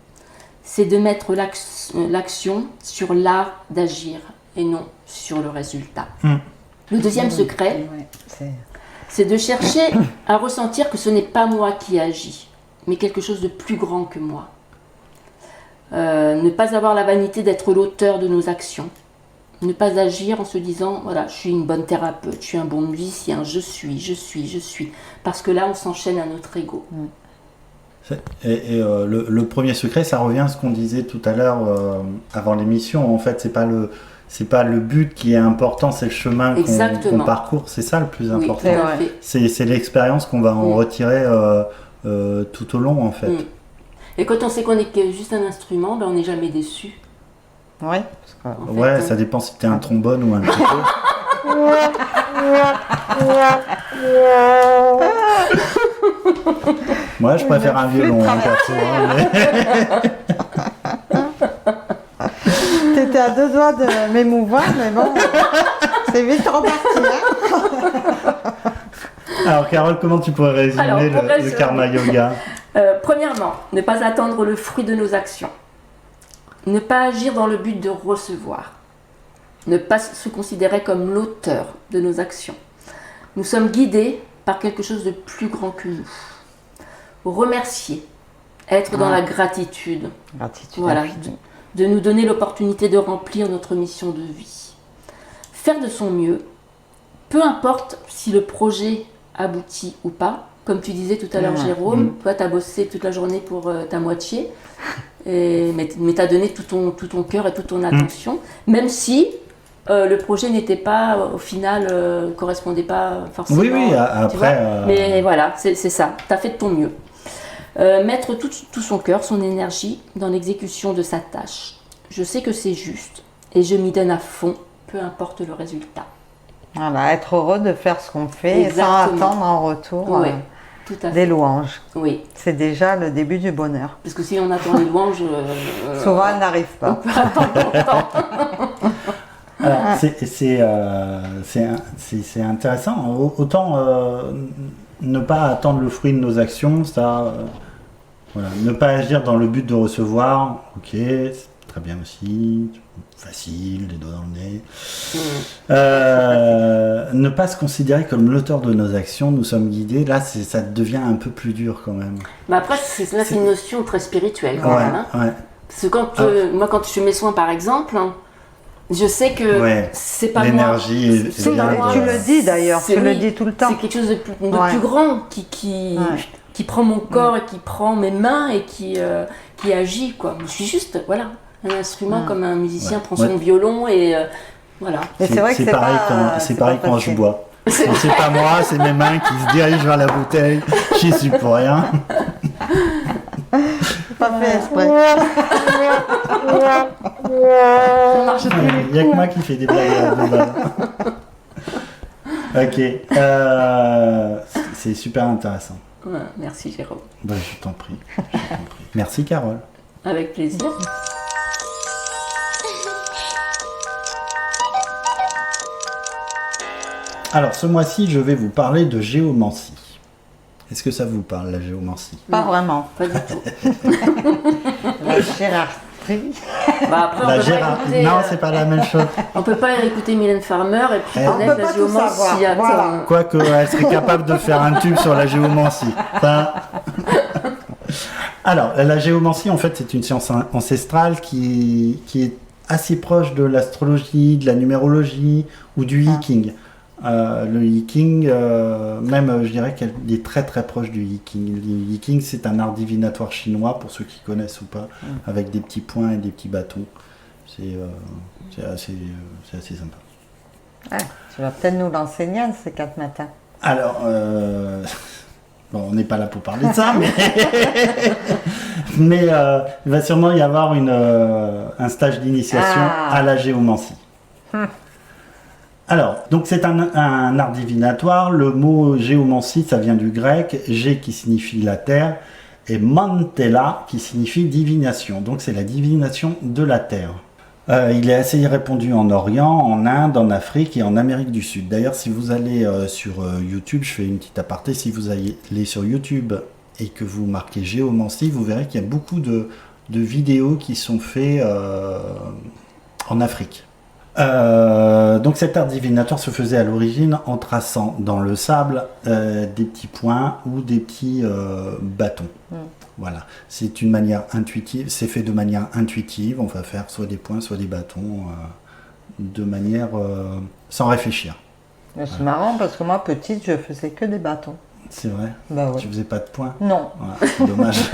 c'est de mettre l'action sur l'art d'agir et non sur le résultat. Le deuxième secret, c'est de chercher à ressentir que ce n'est pas moi qui agis, mais quelque chose de plus grand que moi. Ne pas avoir la vanité d'être l'auteur de nos actions. Ne pas agir en se disant, voilà, je suis une bonne thérapeute, je suis un bon musicien, je suis. Parce que là, on s'enchaîne à notre ego. Et le premier secret, ça revient à ce qu'on disait tout à l'heure avant l'émission. En fait, c'est pas le but qui est important, c'est le chemin qu'on parcourt. C'est ça le plus important. Oui, c'est l'expérience qu'on va en retirer tout au long, en fait. Et quand on sait qu'on est que juste un instrument, on n'est jamais déçu. Oui. Ouais, ça dépend si t'es un trombone ou un piano. Moi, je préfère un violon, perso. T'étais à 2 doigts de m'émouvoir, mais bon, c'est vite reparti. Alors, Carole, comment tu pourrais résumer le Karma Yoga? Premièrement, ne pas attendre le fruit de nos actions. Ne pas agir dans le but de recevoir. Ne pas se considérer comme l'auteur de nos actions. Nous sommes guidés par quelque chose de plus grand que nous. Remercier. Être dans la gratitude. Voilà, de nous donner l'opportunité de remplir notre mission de vie. Faire de son mieux. Peu importe si le projet aboutit ou pas. Comme tu disais tout à l'heure, Jérôme, toi, tu as bossé toute la journée pour ta moitié. Mais tu as donné tout ton cœur et toute ton attention, même si le projet n'était pas, au final, correspondait pas forcément. Oui, tu après. vois. Mais voilà, c'est ça. Tu as fait de ton mieux. Mettre tout son cœur, son énergie dans l'exécution de sa tâche. Je sais que c'est juste et je m'y donne à fond, peu importe le résultat. Voilà, être heureux de faire ce qu'on fait Exactement. sans attendre en retour Oui, tout à des fait. louanges. Oui, C'est déjà le début du bonheur. parce que si on attend les louanges, Souvent, elles n'arrivent on pas. peut attendre longtemps. Alors, c'est intéressant. Autant ne pas attendre le fruit de nos actions, ça. Voilà. Ne pas agir dans le but de recevoir, ok, c'est très bien aussi. Facile, les doigts dans le nez. Ne pas se considérer comme l'auteur de nos actions, nous sommes guidés. Là, ça devient un peu plus dur quand même. Mais après, c'est une notion très spirituelle quand Ouais, même. Hein. ouais. Parce que moi, quand je fais mes soins, par exemple, je sais que Ouais. c'est pas moi. L'énergie est C'est bien pas moi. Tu le dis d'ailleurs, C'est- tu le oui, dis tout le temps. C'est quelque chose de plus Ouais. grand qui prend mon corps et qui prend mes mains et qui agit, quoi. Je suis juste, voilà, un instrument comme un musicien Ouais. prend son violon et voilà. Mais c'est vrai que c'est pareil pas. c'est pareil pas quand je facile. bois. C'est pas moi, c'est mes mains qui se dirigent vers la bouteille. J'y suis pour rien. Pas fait exprès. Ça marche plus. Il n'y a que moi qui fais des blagues de base. Ok. C'est super intéressant. Ouais, merci Jérôme. Ben, je t'en prie. Merci Carole. Avec plaisir. Alors ce mois-ci, je vais vous parler de géomancie. Est-ce que ça vous parle, la géomancie? Pas Non. vraiment. Pas du tout. La gérardrie. Bah après, on La peut Gérard... pas écouter, Non, c'est pas la même chose. on peut pas écouter Mylène Farmer et puis On connaître peut la pas tout géomancie. savoir, Attends. voilà. Quoique, elle serait capable de faire un tube sur la géomancie. Ça... Alors, la géomancie, en fait, c'est une science ancestrale qui est assez proche de l'astrologie, de la numérologie ou du Yiking. Le Yiking, même, je dirais qu'elle est très très proche du Yiking. Le Yiking, c'est un art divinatoire chinois, pour ceux qui connaissent ou pas, avec des petits points et des petits bâtons. C'est assez sympa. Ah, tu vas peut-être nous l'enseigner un de ces 4 matins. Alors, bon, on n'est pas là pour parler de ça, mais il va sûrement y avoir un stage d'initiation à la géomancie. Alors, donc c'est un art divinatoire. Le mot géomancie, ça vient du grec, gé qui signifie la terre, et mantella qui signifie divination. Donc c'est la divination de la terre. Il est assez répandu en Orient, en Inde, en Afrique et en Amérique du Sud. D'ailleurs, si vous allez sur YouTube, je fais une petite aparté, si vous allez sur YouTube et que vous marquez géomancie, vous verrez qu'il y a beaucoup de vidéos qui sont faites en Afrique. Donc cet art divinatoire se faisait à l'origine en traçant dans le sable des petits points ou des petits bâtons. Voilà, c'est une manière intuitive, c'est fait de manière intuitive, on va faire soit des points, soit des bâtons, de manière sans réfléchir. Mais c'est marrant parce que moi, petite, je faisais que des bâtons. C'est vrai? Bah Tu ouais. faisais pas de points? Non. Voilà, c'est dommage.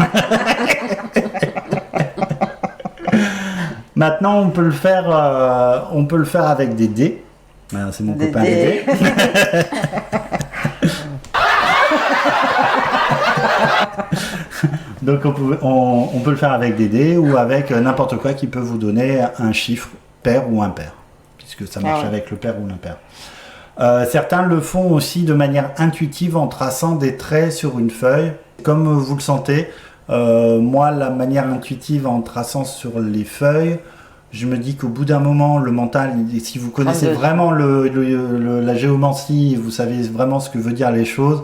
Maintenant, on peut le faire avec des dés. Voilà, c'est mon Des copain dés. Dédé. Donc on peut le faire avec des dés ou avec n'importe quoi qui peut vous donner un chiffre pair ou impair, puisque ça marche Ah ouais. avec le pair ou l'impair. Certains le font aussi de manière intuitive en traçant des traits sur une feuille, comme vous le sentez. Moi, la manière intuitive en traçant sur les feuilles, je me dis qu'au bout d'un moment, le mental, si vous connaissez vraiment la géomancie, vous savez vraiment ce que veut dire les choses,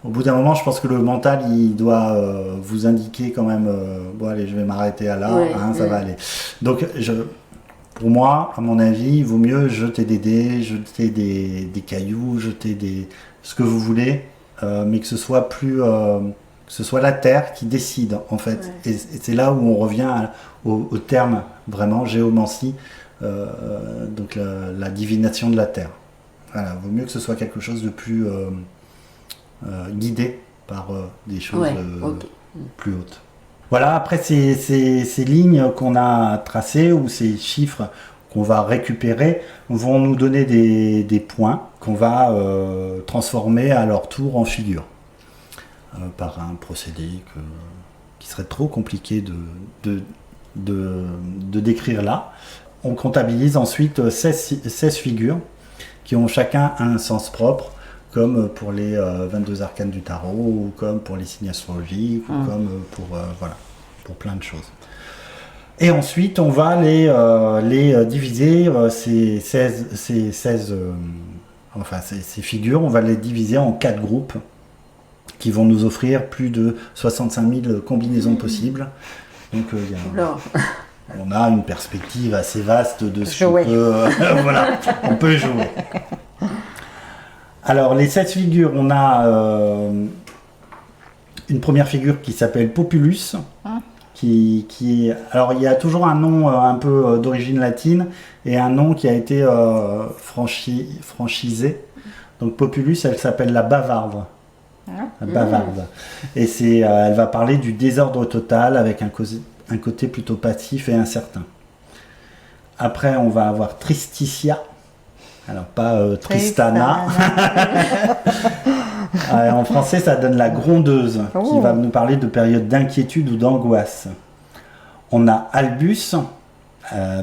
au bout d'un moment, je pense que le mental, il doit vous indiquer quand même, bon allez, je vais m'arrêter à là, Ouais, ça va aller. Donc, pour moi, à mon avis, il vaut mieux jeter des dés, jeter des cailloux, jeter ce que vous voulez, mais que ce soit que ce soit la Terre qui décide en fait. Ouais. Et c'est là où on revient au terme vraiment géomancie, donc la divination de la Terre. Voilà, vaut mieux que ce soit quelque chose de plus guidé par des choses plus hautes. Voilà, après ces lignes qu'on a tracées ou ces chiffres qu'on va récupérer vont nous donner des points qu'on va transformer à leur tour en figures par un procédé qui serait trop compliqué de décrire là. On comptabilise ensuite 16 figures qui ont chacun un sens propre, comme pour les 22 arcanes du tarot, ou comme pour les signes astrologiques, ou comme pour plein de choses. Et ensuite, on va les diviser, ces figures, on va les diviser en 4 groupes qui vont nous offrir plus de 65 000 combinaisons possibles. Donc, on a une perspective assez vaste de ce qu'on peut... on peut jouer. Alors, les 7 figures, on a une première figure qui s'appelle Populus, alors il y a toujours un nom un peu d'origine latine et un nom qui a été franchisé. Donc Populus, elle s'appelle la bavarde. La bavarde. Et elle va parler du désordre total avec un côté plutôt passif et incertain. Après, on va avoir Tristitia. Alors pas Tristana. En français, ça donne la grondeuse, qui va nous parler de périodes d'inquiétude ou d'angoisse. On a Albus,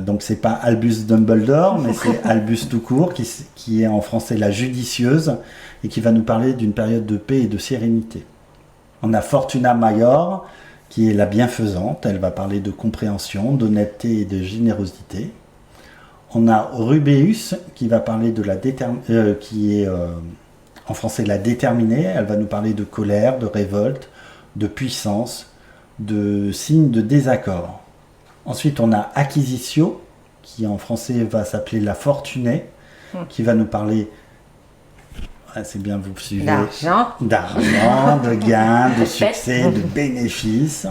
donc c'est pas Albus Dumbledore, mais c'est Albus tout court, qui est en français la judicieuse, et qui va nous parler d'une période de paix et de sérénité. On a Fortuna Major, qui est la bienfaisante, elle va parler de compréhension, d'honnêteté et de générosité. On a Rubeus, qui va parler de qui est en français la déterminée, elle va nous parler de colère, de révolte, de puissance, de signes de désaccord. Ensuite, on a Acquisitio, qui en français va s'appeler la fortunée, qui va nous parler, c'est bien, vous suivez, d'argent, de gains, de succès, de bénéfices.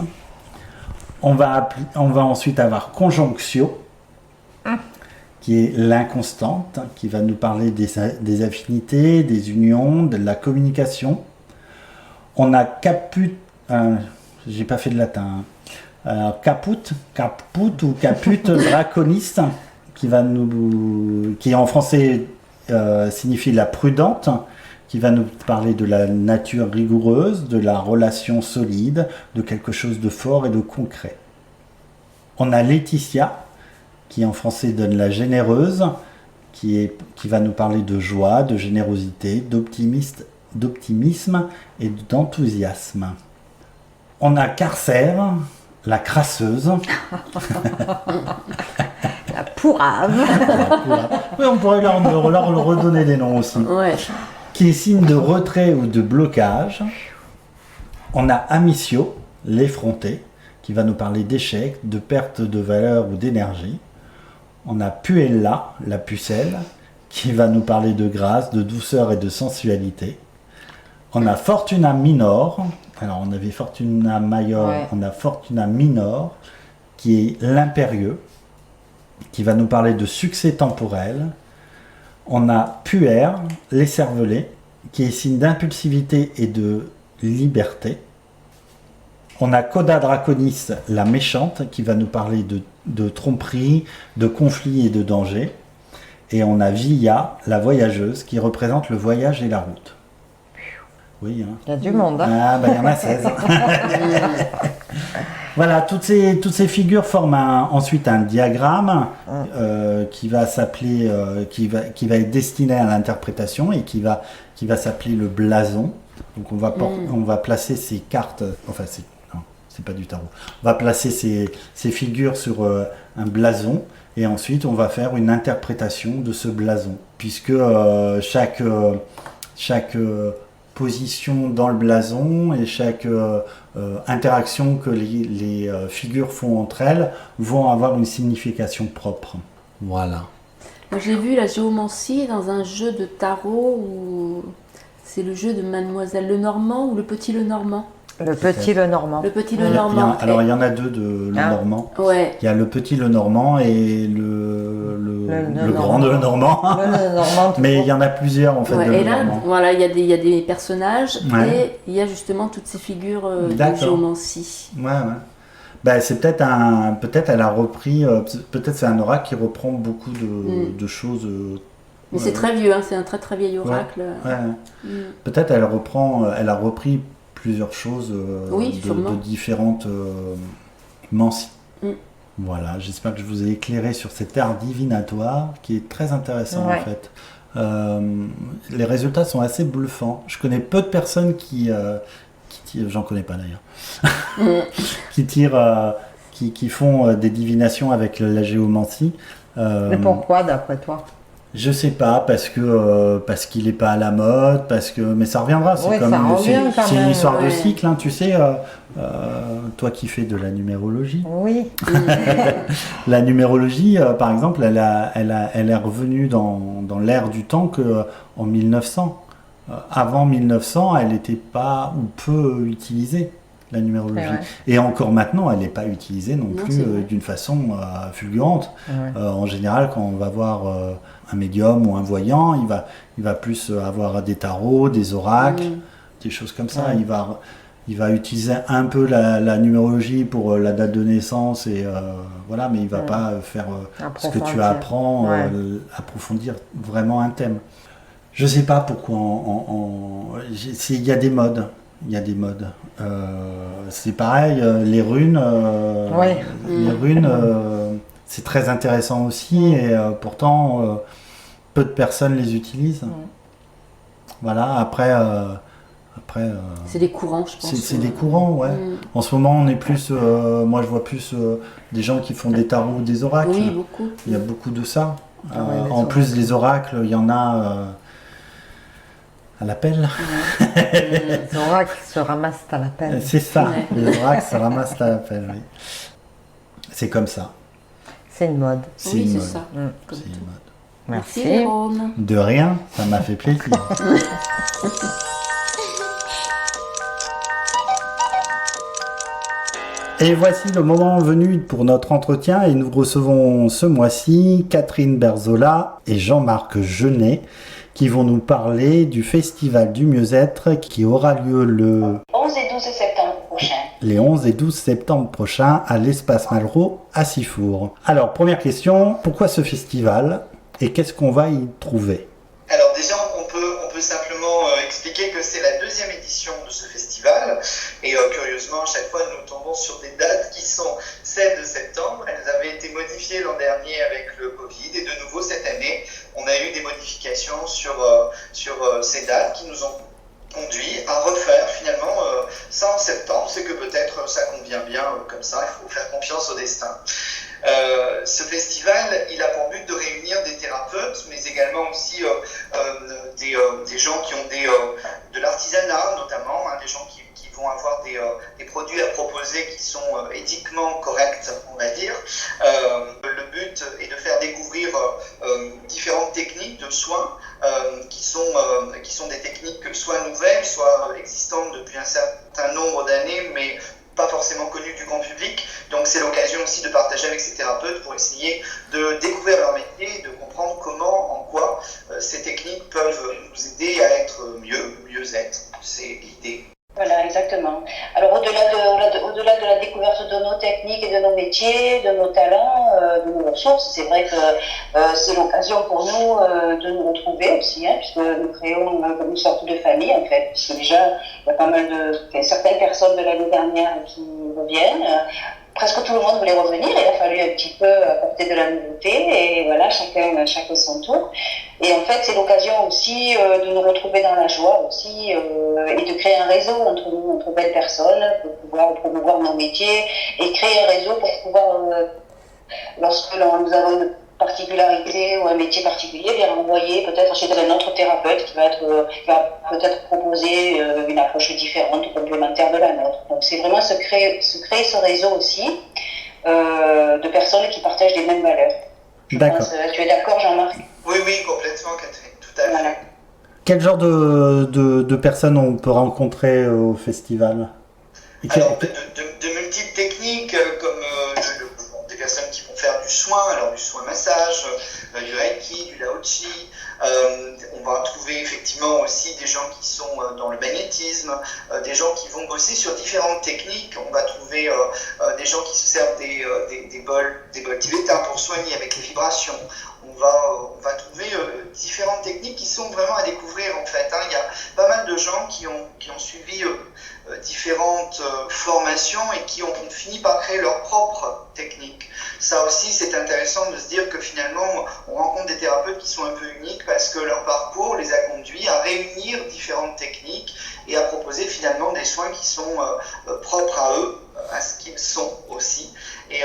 On va ensuite avoir Conjonctio, qui est l'inconstante, qui va nous parler des affinités, des unions, de la communication. On a Caput, j'ai pas fait de latin, Caput ou Caput Draconis, qui en français signifie la prudente, qui va nous parler de la nature rigoureuse, de la relation solide, de quelque chose de fort et de concret. On a Laetitia, qui en français donne la généreuse, qui va nous parler de joie, de générosité, d'optimisme et d'enthousiasme. On a Carcère, la crasseuse. La pourrave. Oui, on pourrait leur redonner des noms aussi. Ouais. Qui est signe de retrait ou de blocage. On a Amicio, l'effronté, qui va nous parler d'échec, de perte de valeur ou d'énergie. On a Puella, la pucelle, qui va nous parler de grâce, de douceur et de sensualité. On a Fortuna Minor, alors on avait Fortuna Major, on a Fortuna Minor, qui est l'impérieux, qui va nous parler de succès temporel. On a Puer, l'écervelé, qui est signe d'impulsivité et de liberté. On a Coda Draconis, la méchante, qui va nous parler de tromperie, de conflit et de danger. Et on a Villa, la voyageuse, qui représente le voyage et la route. Oui, hein. Il y a du monde. Hein. Ah, il y en a 16. Voilà, toutes ces figures forment ensuite un diagramme qui va s'appeler, qui va être destiné à l'interprétation et qui va s'appeler le blason. Donc on va placer ces cartes, c'est pas du tarot. On va placer ces figures sur un blason et ensuite on va faire une interprétation de ce blason, puisque chaque position dans le blason et chaque interaction que les figures font entre elles vont avoir une signification propre. Voilà. Moi, j'ai vu la géomancie dans un jeu de tarot où c'est le jeu de Mademoiselle Lenormand ou le Petit Lenormand. Le Petit Lenormand. Le Petit Lenormand. Alors il y en a deux de Lenormand. Ouais. Il y a le Petit Lenormand et le Grand de Lenormand. Mais il y en a plusieurs en fait. Ouais, et là, voilà, il y a des personnages et il y a justement toutes ces figures de géomancie. Ouais. Ben, c'est peut-être elle a repris, peut-être c'est un oracle qui reprend beaucoup de choses. Mais c'est très vieux, hein, c'est un très très vieil oracle. Ouais. Peut-être elle a repris plusieurs choses de différentes mancies. Voilà, j'espère que je vous ai éclairé sur cet art divinatoire qui est très intéressant en fait. Les résultats sont assez bluffants. Je connais peu de personnes qui j'en connais pas d'ailleurs, qui font des divinations avec la géomancie. Mais pourquoi d'après toi? Je sais pas, parce qu'il est pas à la mode, mais ça reviendra. C'est une histoire de cycle, hein, tu sais. Toi qui fais de la numérologie. Oui. La numérologie, par exemple, elle est revenue dans l'ère du temps que en 1900. Avant 1900, elle n'était pas ou peu utilisée, la numérologie. Et encore maintenant, elle n'est pas utilisée non plus d'une façon fulgurante. En général, quand on va voir un médium ou un voyant, il va plus avoir des tarots, des oracles, des choses comme ça. Il va utiliser un peu la numérologie pour la date de naissance, et voilà, mais il ne va pas faire ce que tu apprends, approfondir vraiment un thème. Je ne sais pas pourquoi. Il y a des modes. C'est pareil, les runes. Les runes, c'est très intéressant aussi, et pourtant, peu de personnes les utilisent. Voilà, après, c'est des courants, je pense. C'est des courants, ouais. En ce moment, on est plus. Moi, je vois plus des gens qui font des tarots ou des oracles. Oui, beaucoup. Il y a beaucoup de ça. En plus, les oracles, il y en a à l'appel. Les oracles se ramassent à l'appel. C'est ça, les oracles se ramassent à l'appel, oui. C'est comme ça. C'est une mode. C'est une mode. Ça. C'est une mode. Merci Jérôme. De rien, ça m'a fait plaisir. Et voici le moment venu pour notre entretien, et nous recevons ce mois-ci Catherine Berzola et Jean-Marc Genet qui vont nous parler du Festival du Mieux-être qui aura lieu le 11 et 12 septembre prochain. Les 11 et 12 septembre prochains à l'Espace Malraux à Sifour. Alors, première question, pourquoi ce festival et qu'est-ce qu'on va y trouver? Alors déjà, on peut simplement expliquer que c'est la deuxième édition de ce festival, et curieusement, à chaque fois, nous tombons sur des dates qui sont celles de septembre. Elles avaient été modifiées l'an dernier avec le Covid, et de nouveau cette année, on a eu des modifications sur ces dates qui nous ont conduit à refaire finalement ça en septembre. C'est que peut-être ça convient bien comme ça, il faut faire confiance au destin. Ce festival, il a pour but de réunir des thérapeutes, mais également aussi des gens qui ont de l'artisanat notamment, hein, des gens qui vont avoir des produits à proposer qui sont éthiquement corrects, on va dire. Le but est de faire découvrir différentes techniques de soins qui sont des techniques soit nouvelles, soit existantes depuis un certain nombre d'années, mais pas forcément connues du grand public. Donc c'est l'occasion aussi de partager avec ces thérapeutes pour essayer de découvrir leur métier et de comprendre comment, en quoi ces techniques peuvent nous aider à être mieux-être. C'est l'idée. Voilà, exactement. Alors au-delà de la découverte de nos techniques et de nos métiers, de nos talents, de nos ressources, c'est vrai que c'est l'occasion pour nous de nous retrouver aussi, hein, puisque nous créons comme une sorte de famille en fait, puisque déjà il y a pas mal certaines personnes de l'année dernière qui reviennent. Presque tout le monde voulait revenir, il a fallu un petit peu apporter de la nouveauté, et voilà, chacun son tour. Et en fait, c'est l'occasion aussi de nous retrouver dans la joie aussi, et de créer un réseau entre nous, entre belles personnes, pour pouvoir promouvoir nos métiers, et créer un réseau pour pouvoir, lorsque nous avons une particularité ou un métier particulier, bien envoyer peut-être chez un autre thérapeute qui va peut-être proposer une approche différente, complémentaire de la nôtre. Donc c'est vraiment se créer ce réseau aussi de personnes qui partagent les mêmes valeurs. D'accord. Tu es d'accord, Jean-Marc? Oui, complètement, Catherine, tout à fait. Voilà. Quel genre de personnes on peut rencontrer au festival? Alors, de multiples techniques, comme des personnes qui vont faire du soin, alors du soin massage, du reiki, du lao-chi, On va trouver effectivement aussi des gens qui sont dans le magnétisme, des gens qui vont bosser sur différentes techniques. On va trouver des gens qui se servent des bols tibétains pour soigner avec les vibrations. On va trouver différentes techniques qui sont vraiment à découvrir en fait. Il y a pas mal de gens qui ont suivi différentes formations et qui ont fini par créer leur propre technique. Ça aussi, c'est intéressant de se dire que finalement, on rencontre des thérapeutes qui sont un peu uniques parce que leur parcours les a conduits à réunir différentes techniques et à proposer finalement des soins qui sont propres à eux, à ce qu'ils sont aussi. Et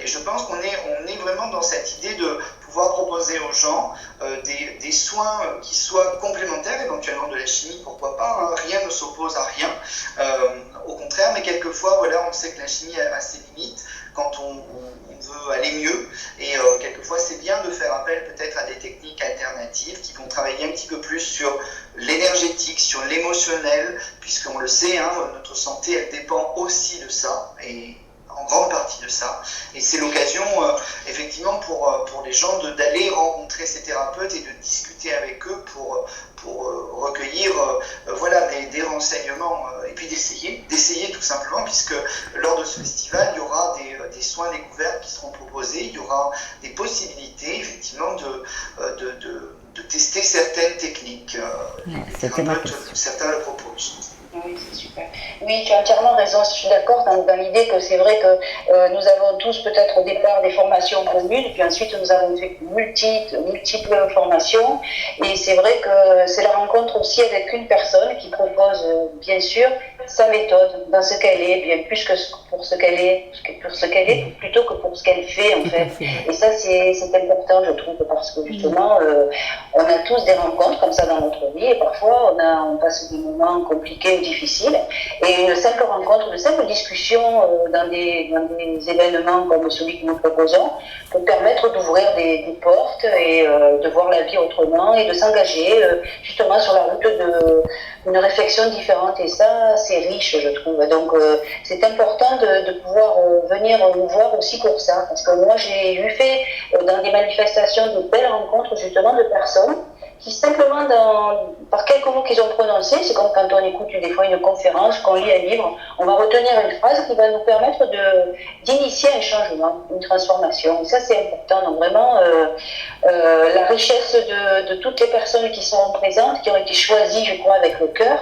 je pense qu'on est vraiment dans cette idée de pouvoir proposer aux gens des soins qui soient complémentaires, éventuellement de la chimie, pourquoi pas, hein. Rien ne s'oppose à rien, au contraire, mais quelquefois, voilà, on sait que la chimie a ses limites quand on veut aller mieux, et quelquefois c'est bien de faire appel peut-être à des techniques alternatives qui vont travailler un petit peu plus sur l'énergétique, sur l'émotionnel, puisqu'on le sait, hein, notre santé elle dépend aussi de ça, et en grande partie de ça. Et c'est l'occasion, effectivement, pour les gens d'aller rencontrer ces thérapeutes et de discuter avec eux pour recueillir voilà, des renseignements et puis d'essayer tout simplement, puisque lors de ce festival, il y aura des soins découvertes qui seront proposés, il y aura des possibilités, effectivement, de tester certaines techniques. Les thérapeutes, certains le proposent. Oui, c'est super. Oui, tu as entièrement raison. Je suis d'accord dans l'idée que c'est vrai que nous avons tous peut-être au départ des formations communes, puis ensuite nous avons fait multiples formations. Et c'est vrai que c'est la rencontre aussi avec une personne qui propose, bien sûr, sa méthode dans ce qu'elle est, bien plus que pour ce qu'elle est, plutôt que pour ce qu'elle fait en fait. Et ça, c'est important, je trouve, parce que justement, on a tous des rencontres comme ça dans notre vie, et parfois on passe des moments compliqués ou difficiles, et une simple rencontre, une simple discussion dans des événements comme celui que nous proposons peut permettre d'ouvrir des portes et de voir la vie autrement et de s'engager justement sur la route d'une réflexion différente, et ça, c'est riche, je trouve. Donc, c'est important de pouvoir venir nous voir aussi pour ça, parce que moi, j'ai eu fait dans des manifestations de belles rencontres justement de personnes qui simplement, par quelques mots qu'ils ont prononcés, c'est comme quand on écoute des fois une conférence, qu'on lit un livre, on va retenir une phrase qui va nous permettre d'initier un changement, une transformation. Et ça, c'est important. Donc vraiment, la richesse de toutes les personnes qui sont présentes, qui ont été choisies, je crois, avec le cœur,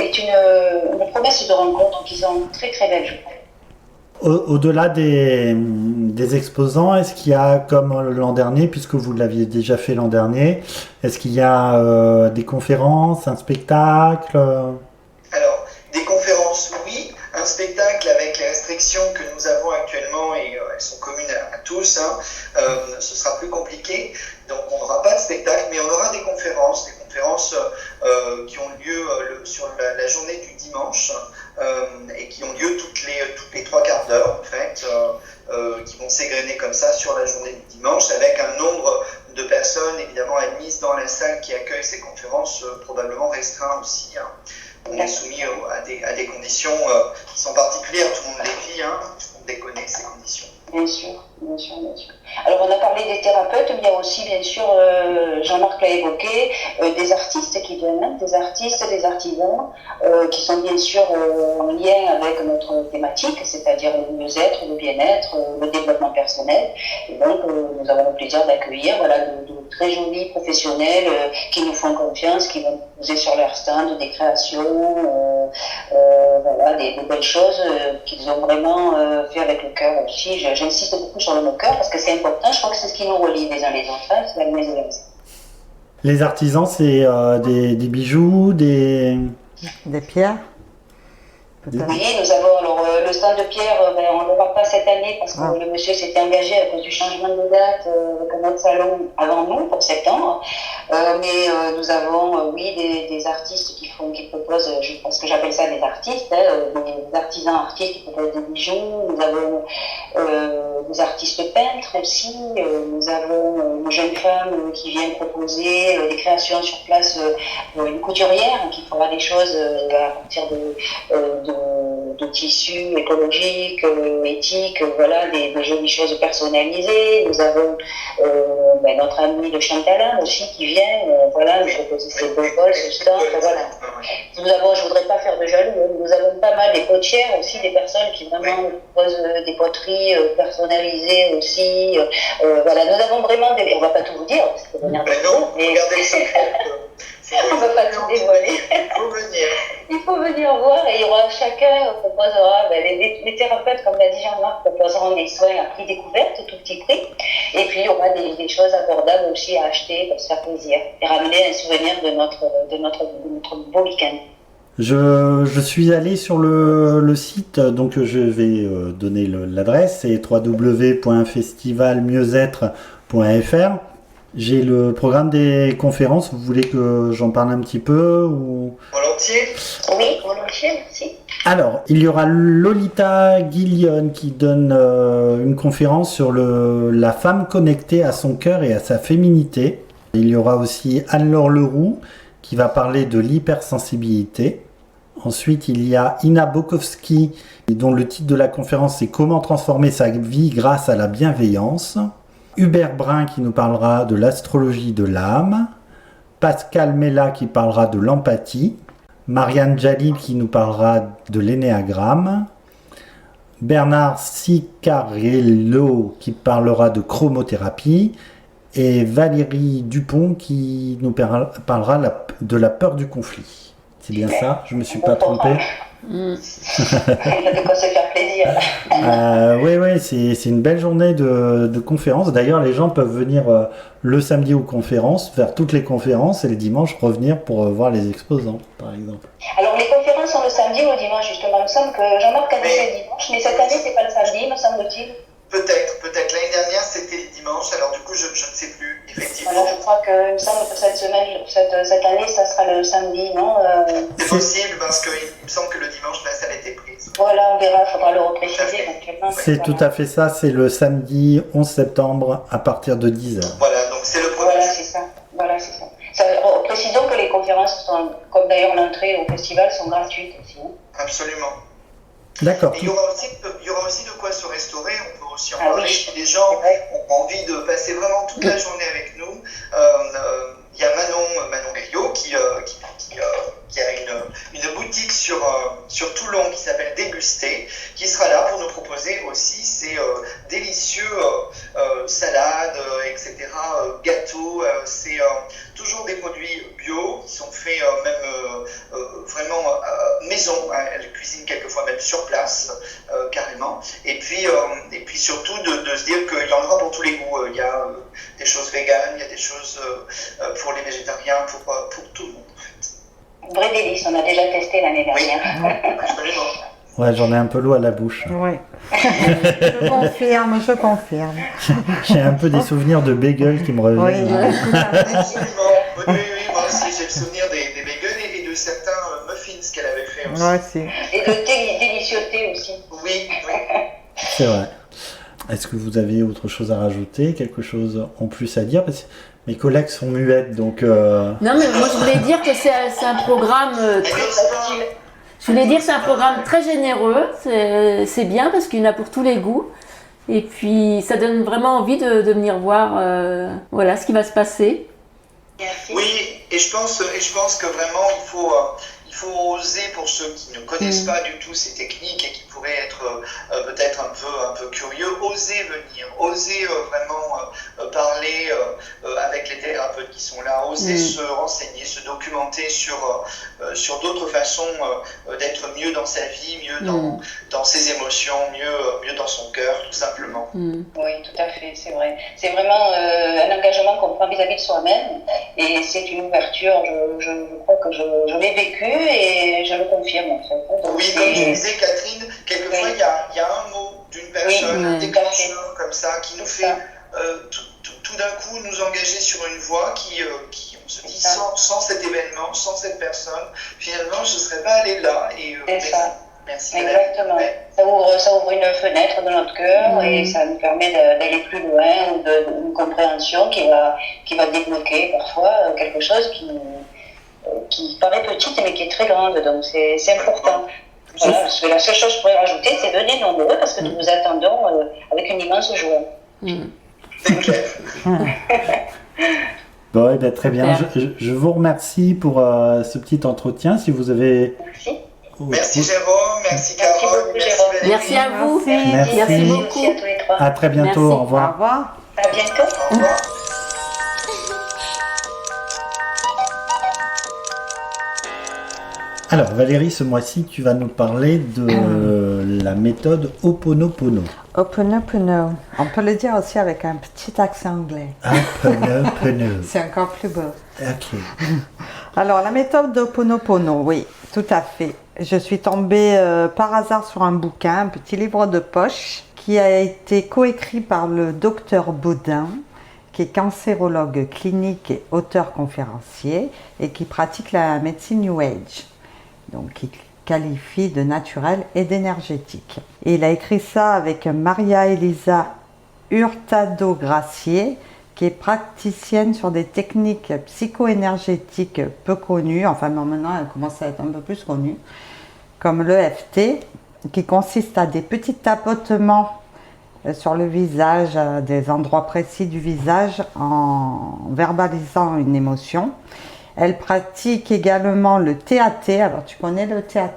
est une promesse de rencontre qui sont très très belles, je crois. Au-delà des exposants, est-ce qu'il y a, comme l'an dernier, puisque vous l'aviez déjà fait l'an dernier, est-ce qu'il y a des conférences, un spectacle? Alors, des conférences, oui. Un spectacle avec les restrictions que nous avons actuellement, et elles sont communes à tous, hein, ce sera plus compliqué. Donc, on n'aura pas de spectacle, mais on aura des conférences qui ont lieu sur la journée du dimanche, et qui ont lieu toutes les 3 quarts d'heure, en fait, qui vont s'égrener comme ça sur la journée du dimanche, avec un nombre de personnes évidemment admises dans la salle qui accueille ces conférences probablement restreint aussi, hein. On est soumis à des conditions qui sont particulières, tout le monde les vit, hein, on déconne ces conditions. Bien sûr. Alors, on a parlé des thérapeutes, mais il y a aussi, bien sûr, Jean-Marc l'a évoqué, des artistes qui viennent, des artistes, des artisans, qui sont bien sûr en lien avec notre thématique, c'est-à-dire le mieux-être, le bien-être, le développement personnel. Et donc, nous avons le plaisir d'accueillir de très jolis professionnels qui nous font confiance, qui vont poser sur leur stand des créations, des belles choses qu'ils ont vraiment fait avec le cœur aussi. J'insiste beaucoup sur le cœur parce que c'est important, je crois que c'est ce qui nous relie les uns les autres, hein, c'est la maison. Les artisans, c'est des bijoux, des pierres. Oui, nous avons alors le stand de pierre, on ne l'aura pas cette année parce que le monsieur s'était engagé à cause du changement de date avec notre salon avant nous, pour septembre. Mais nous avons, des artistes qui proposent, parce que j'appelle ça des artistes, des artisans artistes qui proposent des bijoux. Nous avons des artistes peintres aussi. Nous avons une jeune femme qui vient proposer des créations sur place, une couturière qui fera des choses à partir de tissu écologique, éthique, voilà, des jolies choses personnalisées. Nous avons notre ami de Chantalin aussi qui vient, voilà, nous proposer ses beaux bols, ce stand, voilà. Nous avons, je voudrais pas faire de jaloux, nous avons pas mal des potières aussi, des personnes qui vraiment nous proposent des poteries personnalisées aussi. Voilà, nous avons vraiment des... On va pas tout vous dire, parce que vous venir mais regardez ça. On ne va pas tout dévoiler. Il faut venir voir et il y aura chacun proposera, les thérapeutes, comme l'a dit Jean-Marc, proposeront des soins à prix découverte, tout petit prix. Et puis il y aura des choses abordables aussi à acheter pour se faire plaisir et ramener un souvenir de notre beau week-end. Je suis allé sur le site, donc je vais donner l'adresse, c'est www.festivalmieuxêtre.fr. J'ai le programme des conférences, vous voulez que j'en parle un petit peu ou... Volontiers. Oui, volontiers, merci. Alors, il y aura Lolita Guillon qui donne une conférence sur la femme connectée à son cœur et à sa féminité. Il y aura aussi Anne-Laure Leroux qui va parler de l'hypersensibilité. Ensuite, il y a Ina Bokowski dont le titre de la conférence c'est Comment transformer sa vie grâce à la bienveillance. Hubert Brun qui nous parlera de l'astrologie de l'âme, Pascal Mella qui parlera de l'empathie, Marianne Jalil qui nous parlera de l'énéagramme, Bernard Sicarello qui parlera de chromothérapie et Valérie Dupont qui nous parlera de la peur du conflit. C'est bien ça? Je ne me suis pas trompé? Il y a de quoi se faire plaisir. Oui, c'est une belle journée de conférences. D'ailleurs, les gens peuvent venir le samedi aux conférences, faire toutes les conférences et le dimanche revenir pour voir les exposants, par exemple. Alors, les conférences sont le samedi ou le dimanche, justement. Il me semble que Jean-Marc a dit c'est le dimanche, mais cette année, c'est pas le samedi, me semble-t-il. Peut-être. L'année dernière, c'était le dimanche, alors du coup, je ne sais plus, effectivement. Alors, je crois que, il me semble que cette année, ça sera le samedi, non C'est possible, parce qu'il me semble que le dimanche, la salle était prise. Voilà, on verra, il faudra le repréciser éventuellement. C'est tout à fait ça, c'est le samedi 11 septembre à partir de 10h. Voilà, donc c'est le premier. Voilà, c'est ça. Précisons que les conférences, comme d'ailleurs l'entrée au festival, sont gratuites aussi. Hein. Absolument. D'accord. Il y aura aussi de quoi se restaurer, on peut aussi en parler. Si les gens ont envie de passer vraiment toute la journée avec nous, il y a Manon Gayot qui a une boutique sur Toulon qui s'appelle Déguster, qui sera là pour nous proposer aussi ces délicieux salades, etc., gâteaux. C'est toujours des produits bio qui sont faits vraiment maison. Elle cuisine quelquefois même sur place, carrément. Et puis surtout de se dire qu'il y en aura pour tous les goûts. Il y a des choses véganes, il y a des choses pour les végétariens, pour tout le monde. En fait. Vrai délice, on a déjà testé l'année dernière. Oui, absolument. Ouais, j'en ai un peu l'eau à la bouche. Oui. Je confirme. J'ai un peu des souvenirs de bagels qui me reviennent. Oui, absolument. Oui, moi aussi j'ai le souvenir des bagels et de certains muffins qu'elle avait fait aussi. Moi aussi. Et de délicieux thé aussi. Oui. C'est vrai. Est-ce que vous avez autre chose à rajouter, quelque chose en plus à dire? Parce que mes collègues sont muettes, donc... Non, mais moi je voulais dire que c'est un programme très généreux. C'est bien parce qu'il y en a pour tous les goûts. Et puis ça donne vraiment envie de venir voir ce qui va se passer. Merci. Oui, et je pense que vraiment il faut oser, pour ceux qui ne connaissent pas du tout ces techniques et qui pourraient être peut-être un peu curieux, oser venir, oser vraiment parler avec les thérapeutes qui sont là, oser se renseigner, se documenter sur d'autres façons d'être mieux dans sa vie, mieux dans ses émotions, mieux dans son cœur, tout simplement. Oui, tout à fait, c'est vrai. C'est vraiment un engagement qu'on prend vis-à-vis de soi-même et c'est une ouverture, je crois que je l'ai vécu et je le confirme en fait. Donc, oui, comme tu disais Catherine, quelquefois il y a un mot d'une personne, un déclencheur comme ça, qui nous fait tout d'un coup nous engager sur une voie qui on se dit sans cet événement, sans cette personne, finalement je ne serais pas allé là et merci. Exactement. Ça ouvre une fenêtre dans notre cœur et ça nous permet d'aller plus loin ou d'une compréhension qui va débloquer parfois quelque chose qui paraît petite mais qui est très grande, donc c'est important. Voilà, parce que la seule chose que je pourrais rajouter, c'est venez nombreux parce que nous vous attendons avec une immense joie. C'est clair. Bon, eh ben, très bien. Super. Je vous remercie pour ce petit entretien. Si vous avez... Merci. Merci Jérôme, merci Carole, beaucoup, merci Jérôme. Valérie. Merci à vous. Merci. Merci Merci beaucoup. à tous les trois. À très bientôt. Merci. Au Au revoir. revoir. À bientôt. Au revoir. Alors Valérie, ce mois-ci, tu vas nous parler de la méthode Ho'oponopono. Ho'oponopono. On peut le dire aussi avec un petit accent anglais. Ho'oponopono. C'est encore plus beau. Ok. Alors, la méthode d'Ho'oponopono, oui, tout à fait. Je suis tombée par hasard sur un bouquin, un petit livre de poche, qui a été coécrit par le docteur Baudin, qui est cancérologue clinique et auteur conférencier, et qui pratique la médecine New Age, donc qui qualifie de naturel et d'énergétique. Et il a écrit ça avec Maria Elisa Hurtado-Gracier, qui est praticienne sur des techniques psycho-énergétiques peu connues, enfin non, maintenant elle commence à être un peu plus connue, comme l'EFT, qui consiste à des petits tapotements sur le visage, à des endroits précis du visage, en verbalisant une émotion. Elle pratique également le TAT. Alors tu connais le TAT?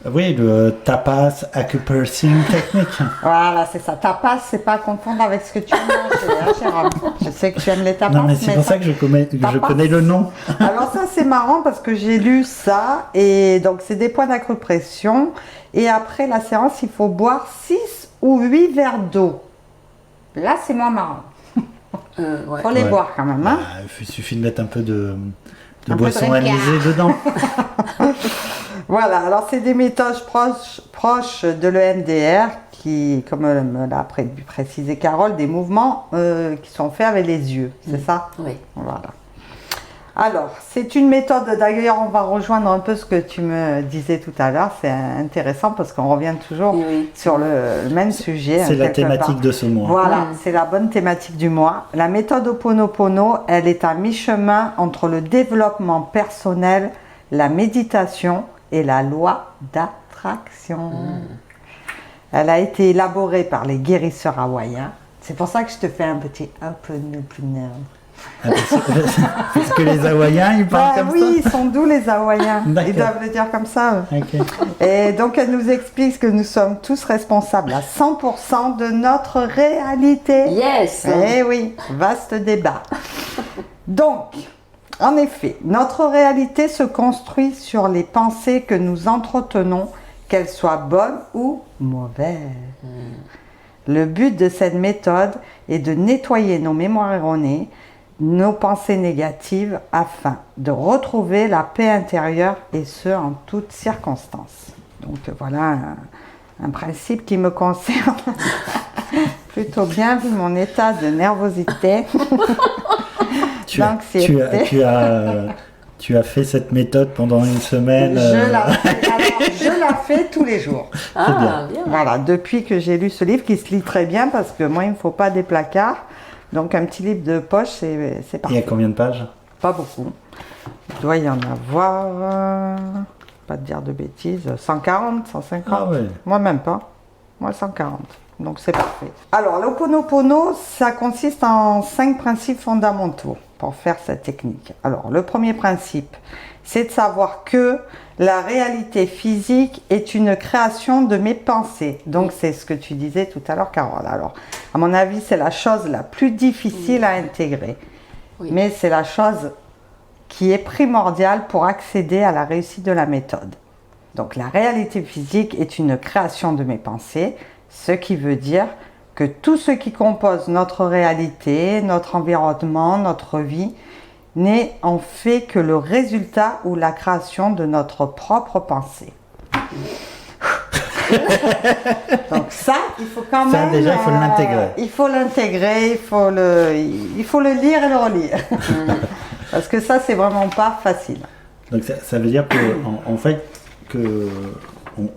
Oui, le tapas acupuncture technique. Voilà, c'est ça. Tapas, c'est pas à confondre avec ce que tu manges, hein, Jérôme. Je sais que tu aimes les tapas. Non, mais c'est pour ça que je connais le nom. Alors ça, c'est marrant parce que j'ai lu ça. Et donc, c'est des points d'acupression. Et après la séance, il faut boire 6 ou 8 verres d'eau. Là, c'est moins marrant. Ouais. Faut les Ouais. boire quand même. Hein. Bah, il suffit de mettre un peu de Un peu boisson de Ricard. anisée dedans. Voilà, alors c'est des méthodes proches de l'EMDR qui, comme me l'a précisé Carole, des mouvements qui sont faits avec les yeux, c'est ça? Oui. Voilà. Alors, c'est une méthode, d'ailleurs on va rejoindre un peu ce que tu me disais tout à l'heure, c'est intéressant parce qu'on revient toujours Oui. sur le même sujet. C'est la quelque part. thématique de ce mois. Voilà, c'est la bonne thématique du mois. La méthode Ho'oponopono, elle est à mi-chemin entre le développement personnel, la méditation et la loi d'attraction. Elle a été élaborée par les guérisseurs hawaïens. C'est pour ça que je te fais un petit Ho'oponopono. Parce que les Hawaïens, ils parlent Bah comme oui, ils sont doux les Hawaïens. D'accord. Ils doivent le dire comme ça. ça. Ok. Et donc elle nous explique que nous sommes tous responsables à 100% de notre réalité. Yes. Eh oui, vaste débat. Donc, en effet, notre réalité se construit sur les pensées que nous entretenons, qu'elles soient bonnes ou mauvaises. Le but de cette méthode est de nettoyer nos mémoires erronées, nos pensées négatives, afin de retrouver la paix intérieure et ce, en toutes circonstances. Donc voilà un principe qui me concerne plutôt bien vu mon état de nervosité. Tu as fait cette méthode pendant une semaine. Je la fais tous les jours. Ah, bien. Voilà, depuis que j'ai lu ce livre qui se lit très bien parce que moi il ne me faut pas des placards. Donc un petit livre de poche, c'est Il y a parfait. combien de pages? Pas beaucoup. Il doit y en avoir, pas te dire de bêtises, 140, 150. Ah ouais. Moi même pas. Moi 140. Donc c'est parfait. Alors l'Ho'oponopono, ça consiste en 5 principes fondamentaux pour faire cette technique. Alors le premier principe, c'est de savoir que la réalité physique est une création de mes pensées. Donc c'est ce que tu disais tout à l'heure, Carole. Alors à mon avis, c'est la chose la plus difficile à intégrer. Oui. Mais c'est la chose qui est primordiale pour accéder à la réussite de la méthode. Donc la réalité physique est une création de mes pensées, ce qui veut dire que tout ce qui compose notre réalité, notre environnement, notre vie, n'est en fait que le résultat ou la création de notre propre pensée. Donc ça, il faut quand Ça, même... déjà, il faut l'intégrer. Il faut l'intégrer, il faut le lire et le relire. Parce que ça, c'est vraiment pas facile. Donc ça veut dire que en fait que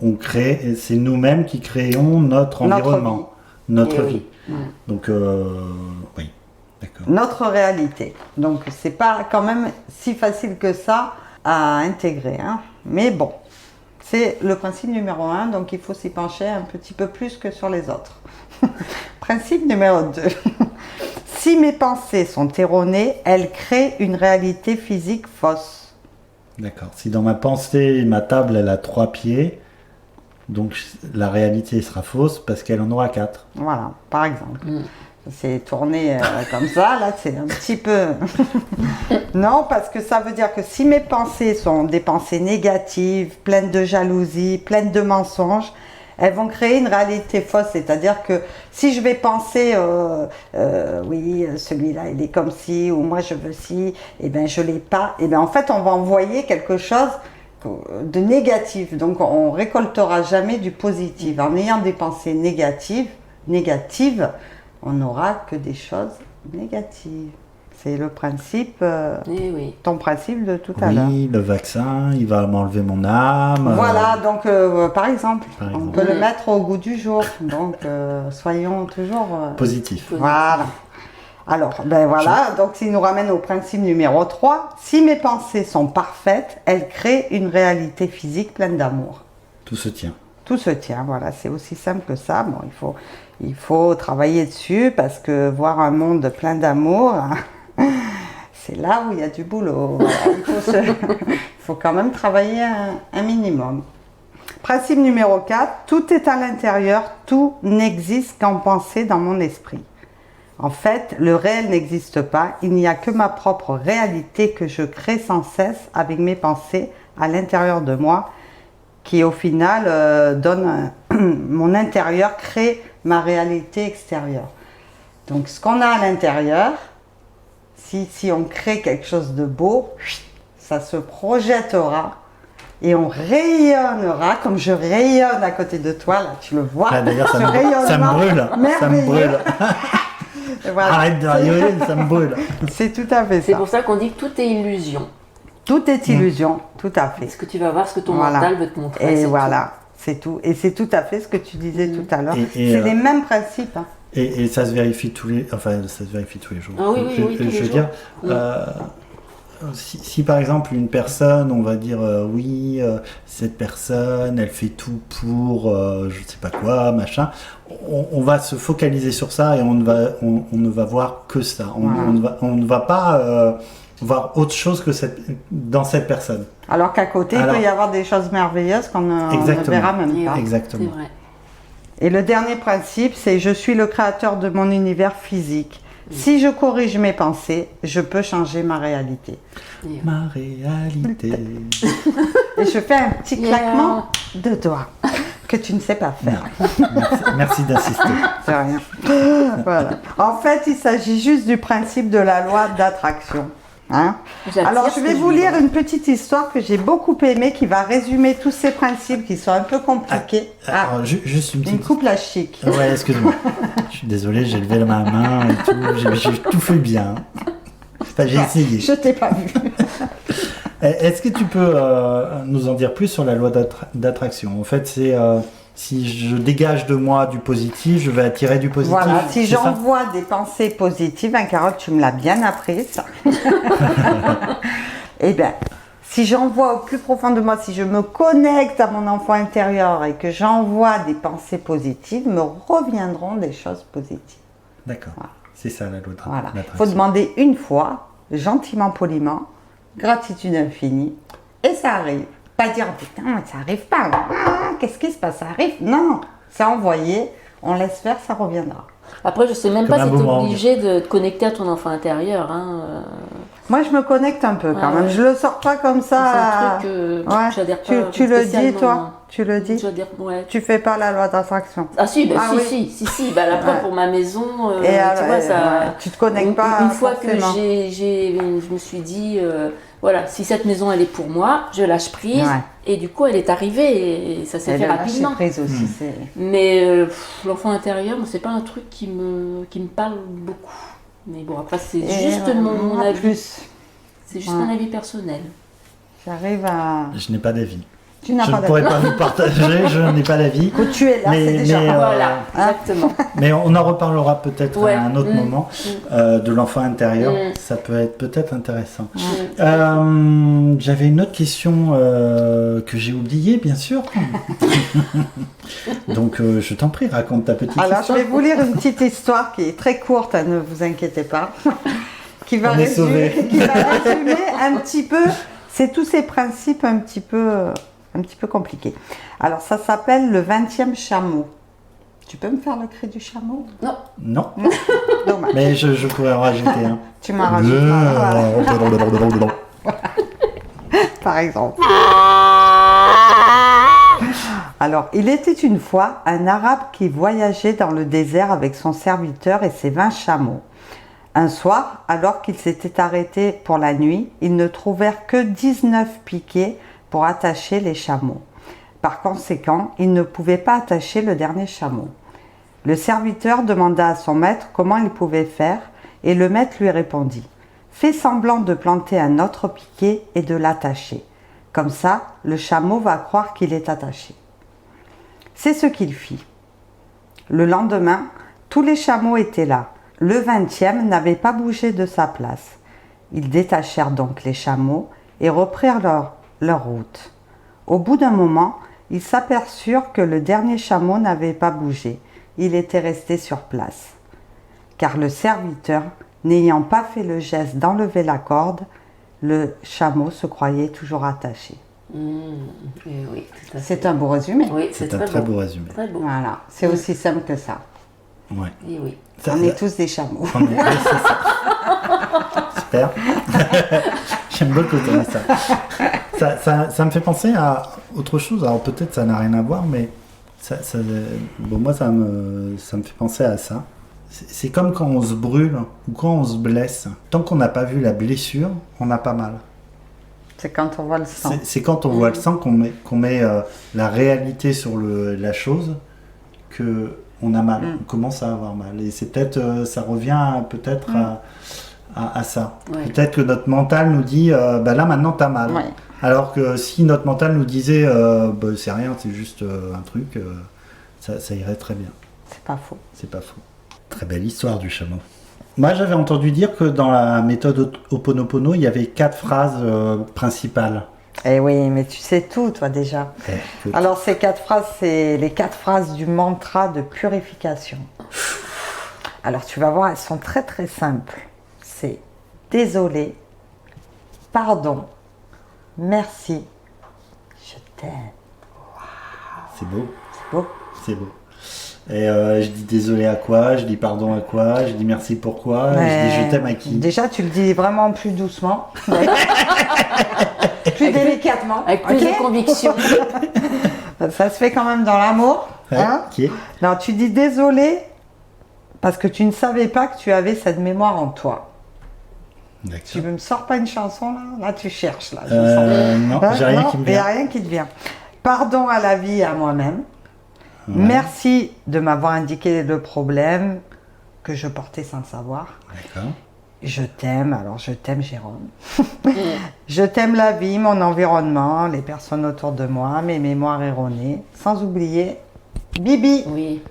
on crée, c'est nous-mêmes qui créons notre environnement, notre Eh vie. oui. Donc oui, d'accord. Notre réalité. Donc c'est pas quand même si facile que ça à intégrer. Hein. Mais bon, C'est le principe numéro 1, donc il faut s'y pencher un petit peu plus que sur les autres. Principe numéro 2. Si mes pensées sont erronées, elles créent une réalité physique fausse. D'accord. Si dans ma pensée, ma table, elle a 3 pieds, donc la réalité sera fausse parce qu'elle en aura 4. Voilà, par exemple. C'est tourné comme ça, là, c'est un petit peu... Non, parce que ça veut dire que si mes pensées sont des pensées négatives, pleines de jalousie, pleines de mensonges, elles vont créer une réalité fausse. C'est-à-dire que si je vais penser, oui, celui-là, il est comme ci, ou moi, je veux ci, et bien, je ne l'ai pas. Et bien, en fait, on va envoyer quelque chose de négatif. Donc, on ne récoltera jamais du positif. En ayant des pensées négatives, on n'aura que des choses négatives. C'est le principe, Oui. ton principe de tout à l'heure. Oui, le vaccin, il va m'enlever mon âme. Voilà, donc par exemple, Par on exemple. peut le mettre au goût du jour. Donc soyons toujours... Positif. Voilà. Alors, ben voilà, donc il nous ramène au principe numéro 3. Si mes pensées sont parfaites, elles créent une réalité physique pleine d'amour. Tout se tient. Tout se tient, voilà, c'est aussi simple que ça. Bon, il faut travailler dessus parce que voir un monde plein d'amour, c'est là où il y a du boulot. Voilà, il faut quand même travailler un minimum. Principe numéro 4, tout est à l'intérieur, tout n'existe qu'en pensée dans mon esprit. En fait, le réel n'existe pas, il n'y a que ma propre réalité que je crée sans cesse avec mes pensées à l'intérieur de moi, qui au final mon intérieur crée ma réalité extérieure. Donc ce qu'on a à l'intérieur, si on crée quelque chose de beau, ça se projettera et on rayonnera, comme je rayonne à côté de toi, là tu le vois. Là, d'ailleurs, ce ça me brûle. Ça me merveilleux. brûle. Et voilà. Arrête de rayonner, ça me brûle. C'est tout à fait C'est ça. pour ça qu'on dit que tout est illusion. Tout est illusion, tout à fait. Parce que tu vas voir ce que ton Voilà. mental veut te montrer. Et c'est voilà, c'est tout. Et c'est tout à fait ce que tu disais tout à l'heure. Et C'est les mêmes principes. Hein. Et ça se vérifie tous les jours. Ah oui, oui, oui, tous les je veux jours. dire, Oui. si par exemple une personne, on va dire oui, cette personne, elle fait tout pour je sais pas quoi, machin, on va se focaliser sur ça et on ne va voir que ça. On ne va pas voir autre chose que dans cette personne. Alors qu'à côté, il peut y avoir des choses merveilleuses qu'on ne verra même Et pas. oui, Exactement. C'est vrai. Et le dernier principe, c'est je suis le créateur de mon univers physique. Si je corrige mes pensées, je peux changer ma réalité. Ma réalité. Et je fais un petit Yeah. claquement de doigts que tu ne sais pas faire. Merci d'insister. C'est rien. Voilà. En fait, il s'agit juste du principe de la loi d'attraction. Hein? J'attire Alors, ce je que vais vous vibre. lire une petite histoire que j'ai beaucoup aimée qui va résumer tous ces principes qui sont un peu compliqués. Alors, juste une Une petite. coupe la chic. Ouais, excuse-moi. Je suis désolé, j'ai levé ma main et tout. J'ai tout fait bien. Enfin, j'ai essayé. Je t'ai pas vu. Est-ce que tu peux nous en dire plus sur la loi d'attraction? En fait, c'est si je dégage de moi du positif, je vais attirer du positif. Voilà, si c'est ça? j'envoie des pensées positives, hein, Carole, tu me l'as bien appris, ça. Eh bien, si j'envoie au plus profond de moi, si je me connecte à mon enfant intérieur et que j'envoie des pensées positives, me reviendront des choses positives. D'accord. C'est ça la loi Voilà. Il d'attraction. faut demander une fois, gentiment, poliment, gratitude infinie, et ça arrive. Pas dire, putain, ça arrive pas. Qu'est-ce qui se passe? Ça arrive? Non, c'est envoyé, on laisse faire, ça reviendra. Après, je sais même Comme pas un si tu es boomerang. obligé de te connecter à ton enfant intérieur. Hein. Moi, je me connecte un peu quand Ah même. ouais. Je le sors pas comme C'est un ça. truc que Ouais. j'adhère pas. Tu le dis, spécialement. toi? Tu le dis? J'adhère, ouais. Tu fais pas la loi d'attraction. Ah si, bah, Ah si, oui. si. Bah, la preuve Ouais. pour ma maison, Et tu alors, vois, ça... ouais, tu te connectes pas Une fois que forcément. je me suis dit, voilà, si cette maison elle est pour moi, je lâche prise. Ouais. Et du coup, elle est arrivée et ça s'est Et fait le lâcher rapidement. prise aussi, c'est... Mais l'enfant intérieur, moi, c'est pas un truc qui me parle beaucoup. Mais bon, après, c'est Et juste mon moi, avis. plus, C'est juste Ouais. un avis personnel. j'arrive à... Je n'ai pas d'avis. Tu n'as Je pas ne d'avis. pourrais pas vous partager, je n'ai pas d'avis. Écoute, tu es là, c'est déjà mais, pas mal. Voilà, Hein exactement. Mais on en reparlera peut-être Ouais. à un autre moment de l'enfant intérieur. Ça peut être peut-être intéressant. J'avais une autre question que j'ai oubliée, bien sûr. Donc je t'en prie, raconte ta petite Alors, je histoire. vais vous lire une petite histoire qui est très courte, hein, ne vous inquiétez pas. qui va On est sauvés. résumer un petit peu, c'est tous ces principes un petit peu compliqués. Alors, ça s'appelle le 20e chameau. Tu peux me faire le cri du chameau? Non. Non, Dommage. mais je pourrais en rajouter un. Tu m'en rajoutes un, voilà, par exemple. Alors, il était une fois un Arabe qui voyageait dans le désert avec son serviteur et ses 20 chameaux. Un soir, alors qu'ils s'étaient arrêtés pour la nuit, ils ne trouvèrent que 19 piquets pour attacher les chameaux. Par conséquent, ils ne pouvaient pas attacher le dernier chameau. Le serviteur demanda à son maître comment il pouvait faire et le maître lui répondit « Fais semblant de planter un autre piquet et de l'attacher. Comme ça, le chameau va croire qu'il est attaché. » C'est ce qu'il fit. Le lendemain, tous les chameaux étaient là. Le 20e n'avait pas bougé de sa place. Ils détachèrent donc les chameaux et reprirent leur route. Au bout d'un moment, ils s'aperçurent que le dernier chameau n'avait pas bougé. Il était resté sur place. Car le serviteur, n'ayant pas fait le geste d'enlever la corde, le chameau se croyait toujours attaché. Oui, tout à fait. C'est un beau résumé. Oui, C'est un très beau résumé. Très beau. Voilà, c'est aussi simple que ça. Ouais. Et oui. Ça- On est tous des chameaux. on est- oui, c'est ça. Super. J'aime beaucoup comme ça. Ça me fait penser à autre chose. Alors peut-être ça n'a rien à voir, mais bon, moi ça me fait penser à ça. C'est comme quand on se brûle ou quand on se blesse. Tant qu'on n'a pas vu la blessure, on n'a pas mal. C'est quand on voit le sang. C'est quand on voit le sang qu'on met la réalité sur la chose que on a mal. On commence à avoir mal. Et c'est peut-être, ça revient peut-être à ça. Ouais. Peut-être que notre mental nous dit, bah là maintenant t'as mal. Ouais. Alors que si notre mental nous disait, bah, c'est rien, c'est juste un truc, ça irait très bien. C'est pas faux. C'est pas faux. Très belle histoire du chameau. Moi, j'avais entendu dire que dans la méthode Ho'oponopono, il y avait 4 phrases principales. Eh oui, mais tu sais tout, toi, déjà. Alors, ces 4 phrases, c'est les 4 phrases du mantra de purification. Alors, tu vas voir, elles sont très, très simples. C'est désolé, pardon, merci, je t'aime. C'est beau, C'est beau. c'est beau. Et je dis désolé à quoi, je dis pardon à quoi, je dis merci pourquoi, je dis je t'aime à qui. Déjà, tu le dis vraiment plus doucement. Plus délicatement. Avec plus ok de conviction. Ça se fait quand même dans l'amour. Ouais, Hein qui est Non, tu dis désolé parce que tu ne savais pas que tu avais cette mémoire en toi. Tu D'accord. me sors pas une chanson là? Là, tu cherches. Là, je sens. Non, Hein j'ai rien Non, qui me il n'y a vient. rien qui te vient. Pardon à la vie et à moi-même. Ouais. Merci de m'avoir indiqué le problème que je portais sans le savoir. D'accord. Je t'aime, alors je t'aime Jérôme. Je t'aime la vie, mon environnement, les personnes autour de moi, mes mémoires erronées. Sans oublier Bibi. Oui.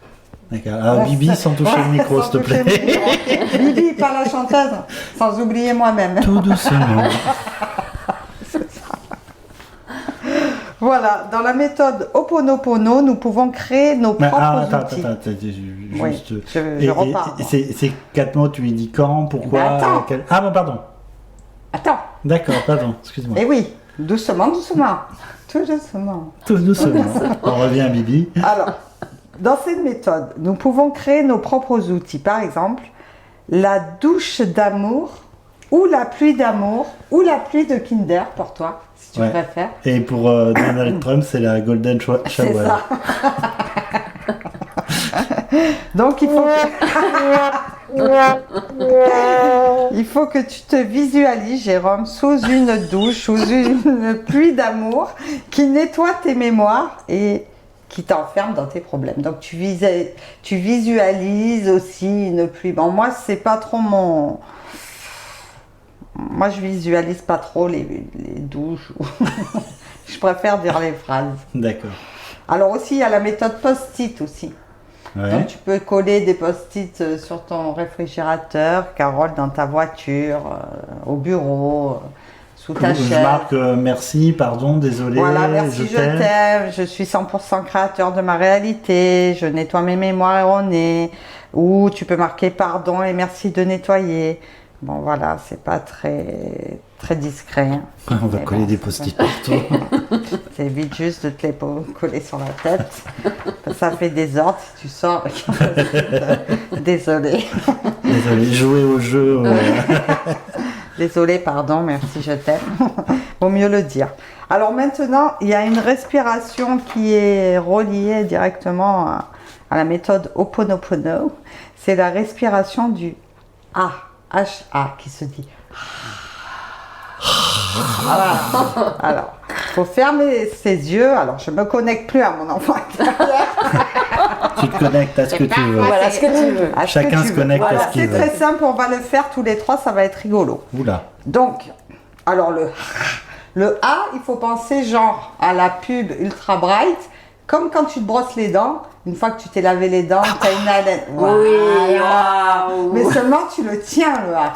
D'accord. Alors, Bibi, sans toucher le micro, Sans s'il te toucher plaît. le micro. Bibi, pas la chanteuse. Sans oublier moi-même. Tout doucement. Voilà, dans la méthode Ho'oponopono, nous pouvons créer nos Mais, propres attends, outils. juste. je repars, moi. Ces 4 mots, tu lui dis quand, pourquoi Ben, attends. Ah bon, pardon. Attends, D'accord, pardon, excuse-moi. eh oui, doucement, doucement. Tout doucement. Tout doucement. On revient à Bibi. Alors, dans cette méthode, nous pouvons créer nos propres outils. Par exemple, la douche d'amour ou la pluie d'amour ou la pluie de Kinder pour toi, si tu Ouais. préfères. Et pour Donald Trump, c'est la Golden Shower. C'est ça. Donc, il faut que tu te visualises, Jérôme, sous une douche, sous une pluie d'amour qui nettoie tes mémoires et qui t'enferme dans tes problèmes. Donc, tu visualises aussi une pluie. Bon, moi, c'est pas trop mon... Moi, je visualise pas trop les douches. Je préfère dire les phrases. D'accord. Alors aussi, il y a la méthode post-it aussi. Ouais. Donc tu peux coller des post-it sur ton réfrigérateur, Carole, dans ta voiture, au bureau, sous ta Je chaise. marque merci, pardon, désolé, Voilà, merci, je t'aime, je suis 100% créateur de ma réalité, je nettoie mes mémoires erronées. Ou tu peux marquer pardon et merci de nettoyer. Bon voilà, c'est pas très discret. Hein. On va Mais coller bon, des post-it partout. C'est vite juste de te les coller sur la tête. Ça fait des ordres si tu sors. Désolé. Désolé, jouer au jeu. Désolé, pardon, merci, je t'aime. Vaut mieux le dire. Alors maintenant, il y a une respiration qui est reliée directement à la méthode Ho'oponopono. C'est la respiration du A, H-A, qui se dit. Voilà. Alors, il faut fermer ses yeux. Alors, je me connecte plus à mon enfant intérieur. Tu te connectes à ce que tu veux. Voilà ce que tu veux. À ce Chacun que tu se veux. connecte à Voilà, ce qu'il c'est veut. très simple, on va le faire tous les trois, ça va être rigolo. Oula. Donc, alors le A, il faut penser genre à la pub Ultra Bright, comme quand tu te brosses les dents, une fois que tu t'es lavé les dents, tu as une haleine. Oui, Voilà. waouh. Mais seulement tu le tiens, le A.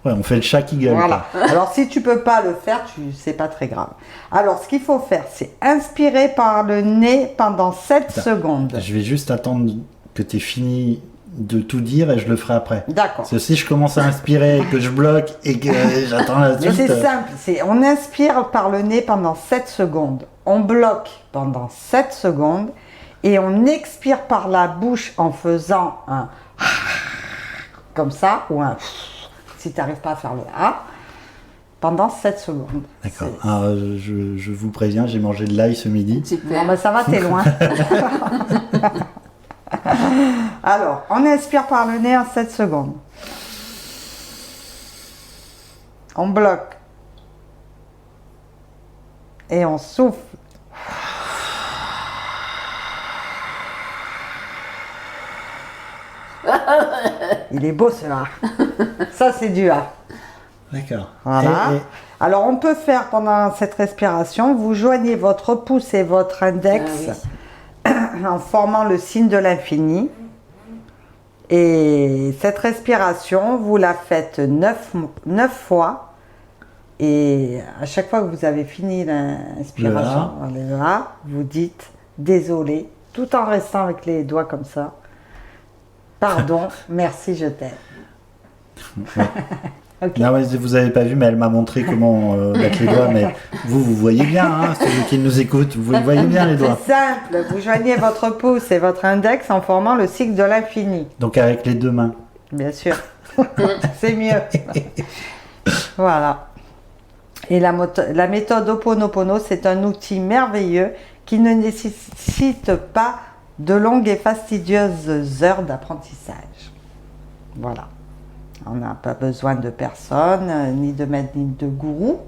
Ouais, on fait le chat qui gueule. Voilà. Alors si tu peux pas le faire, c'est pas très grave. Alors ce qu'il faut faire, c'est inspirer par le nez pendant 7 secondes. Je vais juste attendre que tu aies fini de tout dire et je le ferai après. D'accord. Parce que si je commence à inspirer, que je bloque et que j'attends la Mais suite. c'est simple, on inspire par le nez pendant 7 secondes, on bloque pendant 7 secondes et on expire par la bouche en faisant un comme ça ou un si tu n'arrives pas à faire le A pendant 7 secondes. D'accord. Alors, je vous préviens, j'ai mangé de l'ail ce midi. Non Super. mais ça va, t'es loin. Alors, on inspire par le nez en 7 secondes. On bloque. Et on souffle. Il est beau celui-là. Ça c'est du A. D'accord. Voilà. Et- Alors on peut faire pendant cette respiration, vous joignez votre pouce et votre index en formant le signe de l'infini. Et cette respiration, vous la faites 9 fois. Et à chaque fois que vous avez fini l'inspiration, le A, vous dites désolé, tout en restant avec les doigts comme ça. Pardon, merci, je t'aime. Ok. Non, mais vous avez pas vu, mais elle m'a montré comment mettre les doigts. Mais vous voyez bien, hein, celui qui nous écoute, vous voyez bien les doigts. C'est simple, vous joignez votre pouce et votre index en formant le cycle de l'infini. Donc avec les deux mains. Bien sûr, c'est mieux. Voilà. Et la méthode Ho'oponopono, c'est un outil merveilleux qui ne nécessite pas de longues et fastidieuses heures d'apprentissage. Voilà. On n'a pas besoin de personne, ni de maître, ni de gourou.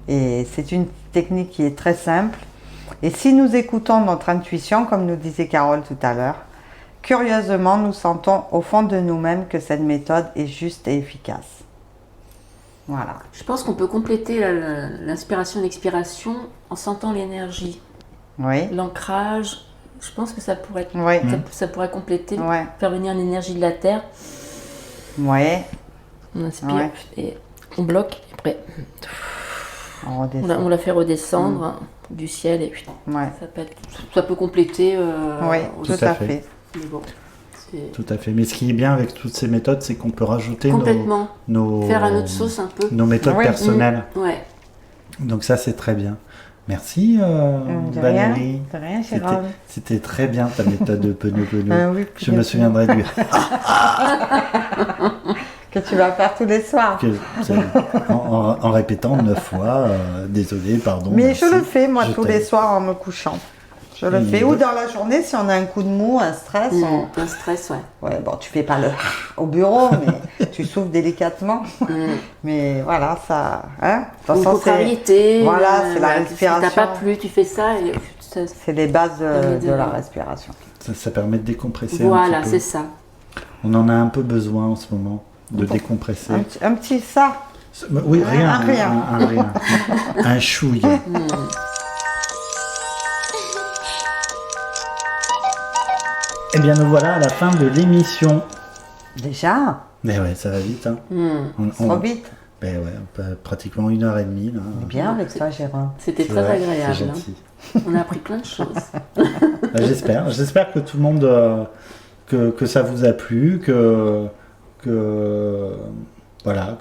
Et c'est une technique qui est très simple. Et si nous écoutons notre intuition, comme nous disait Carole tout à l'heure, curieusement, nous sentons au fond de nous-mêmes que cette méthode est juste et efficace. Voilà. Je pense qu'on peut compléter l'inspiration et l'expiration en sentant l'énergie, Oui. l'ancrage. Je pense que ça pourrait, Oui. ça pourrait compléter, Ouais. faire venir l'énergie de la terre. Oui. On inspire Ouais. et on bloque. Et après, On on redescend. la fait redescendre du ciel et Ouais. ça peut compléter. Oui, aussi. tout à fait. Mais bon, c'est Tout à fait. Mais ce qui est bien avec toutes ces méthodes, c'est qu'on peut rajouter complètement. nos Faire à notre sauce un peu. nos méthodes Oui. personnelles. Ouais. Donc ça, c'est très bien. Merci De rien, Valérie. de rien, C'était- Jérôme. C'était très bien ta méthode de Ho'oponopono. Oui, Je me souviendrai du que tu vas faire tous les soirs. en répétant 9 fois. Désolé, pardon. Mais merci, je le fais, moi, je tous t'aime. les soirs en me couchant. Je le Et fais. de- Ou dans la journée, si on a un coup de mou, un stress. Un stress, ouais. Ouais, bon, tu fais pas le au bureau, mais tu souffles délicatement. Mais voilà, ça. Hein de toute Une façon, c'est- contrariété. Voilà, c'est la Si respiration. t'as pas plu, tu fais ça et c'est les bases permet de de- la respiration. Ça permet de décompresser voilà, un petit c'est peu. ça. On en a un peu besoin en ce moment de Bon. décompresser. Un petit ça. Oui, rien. Rien. Rien. Un chouille. Eh bien, nous voilà à la fin de l'émission. Déjà, Mais ouais, ça va vite. Hein. trop vite. Ben ouais, pratiquement 1h30. Là. Bien avec toi, Jérôme. C'était C'est très vrai, agréable. c'est hein. gentil. On a appris plein de choses. J'espère que tout le monde, que ça vous a plu, voilà,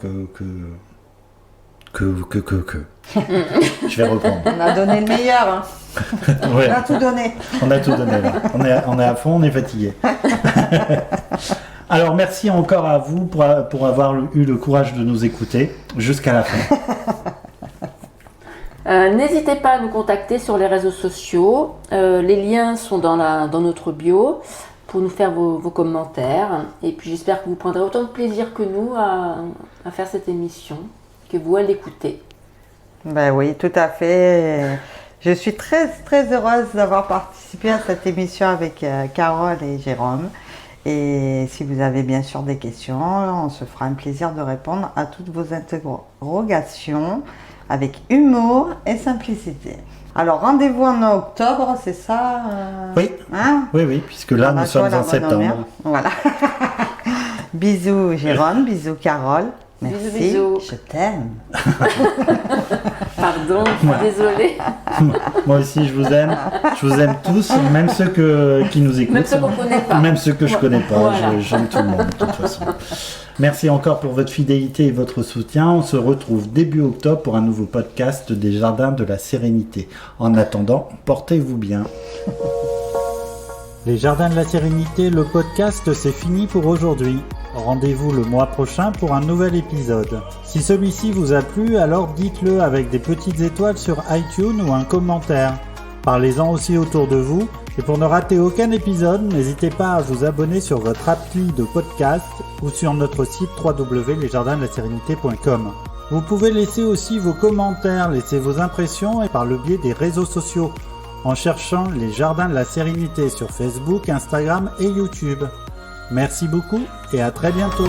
Je vais reprendre. On a donné le meilleur. Hein. Ouais, On a tout donné. on a tout donné là. On est à fond, on est fatigué. Alors merci encore à vous pour avoir eu le courage de nous écouter jusqu'à la fin. N'hésitez pas à nous contacter sur les réseaux sociaux. Les liens sont dans notre bio pour nous faire vos commentaires. Et puis j'espère que vous prendrez autant de plaisir que nous à faire cette émission, que vous à l'écouter. Ben oui, tout à fait. Je suis très, très heureuse d'avoir participé à cette émission avec Carole et Jérôme. Et si vous avez bien sûr des questions, on se fera un plaisir de répondre à toutes vos interrogations avec humour et simplicité. Alors rendez-vous en octobre, c'est ça Oui. Hein Oui, puisque là nous sommes en septembre. Voilà. Bisous Jérôme, bisous Carole. Merci, Bisous. je t'aime. Pardon, je suis désolée. Moi aussi, je vous aime tous, même ceux qui nous écoutent. Même ceux qu'on connaît pas. Même ceux que je connais pas. Voilà. J'aime tout le monde, de toute façon. Merci encore pour votre fidélité et votre soutien. On se retrouve début octobre pour un nouveau podcast des Jardins de la Sérénité. En attendant, portez-vous bien. Les Jardins de la Sérénité, le podcast, c'est fini pour aujourd'hui. Rendez-vous le mois prochain pour un nouvel épisode. Si celui-ci vous a plu, alors dites-le avec des petites étoiles sur iTunes ou un commentaire. Parlez-en aussi autour de vous. Et pour ne rater aucun épisode, n'hésitez pas à vous abonner sur votre appli de podcast ou sur notre site www.lesjardinslasérénité.com. Vous pouvez laisser aussi vos commentaires, laisser vos impressions et par le biais des réseaux sociaux en cherchant les Jardins de la Sérénité sur Facebook, Instagram et YouTube. Merci beaucoup et à très bientôt.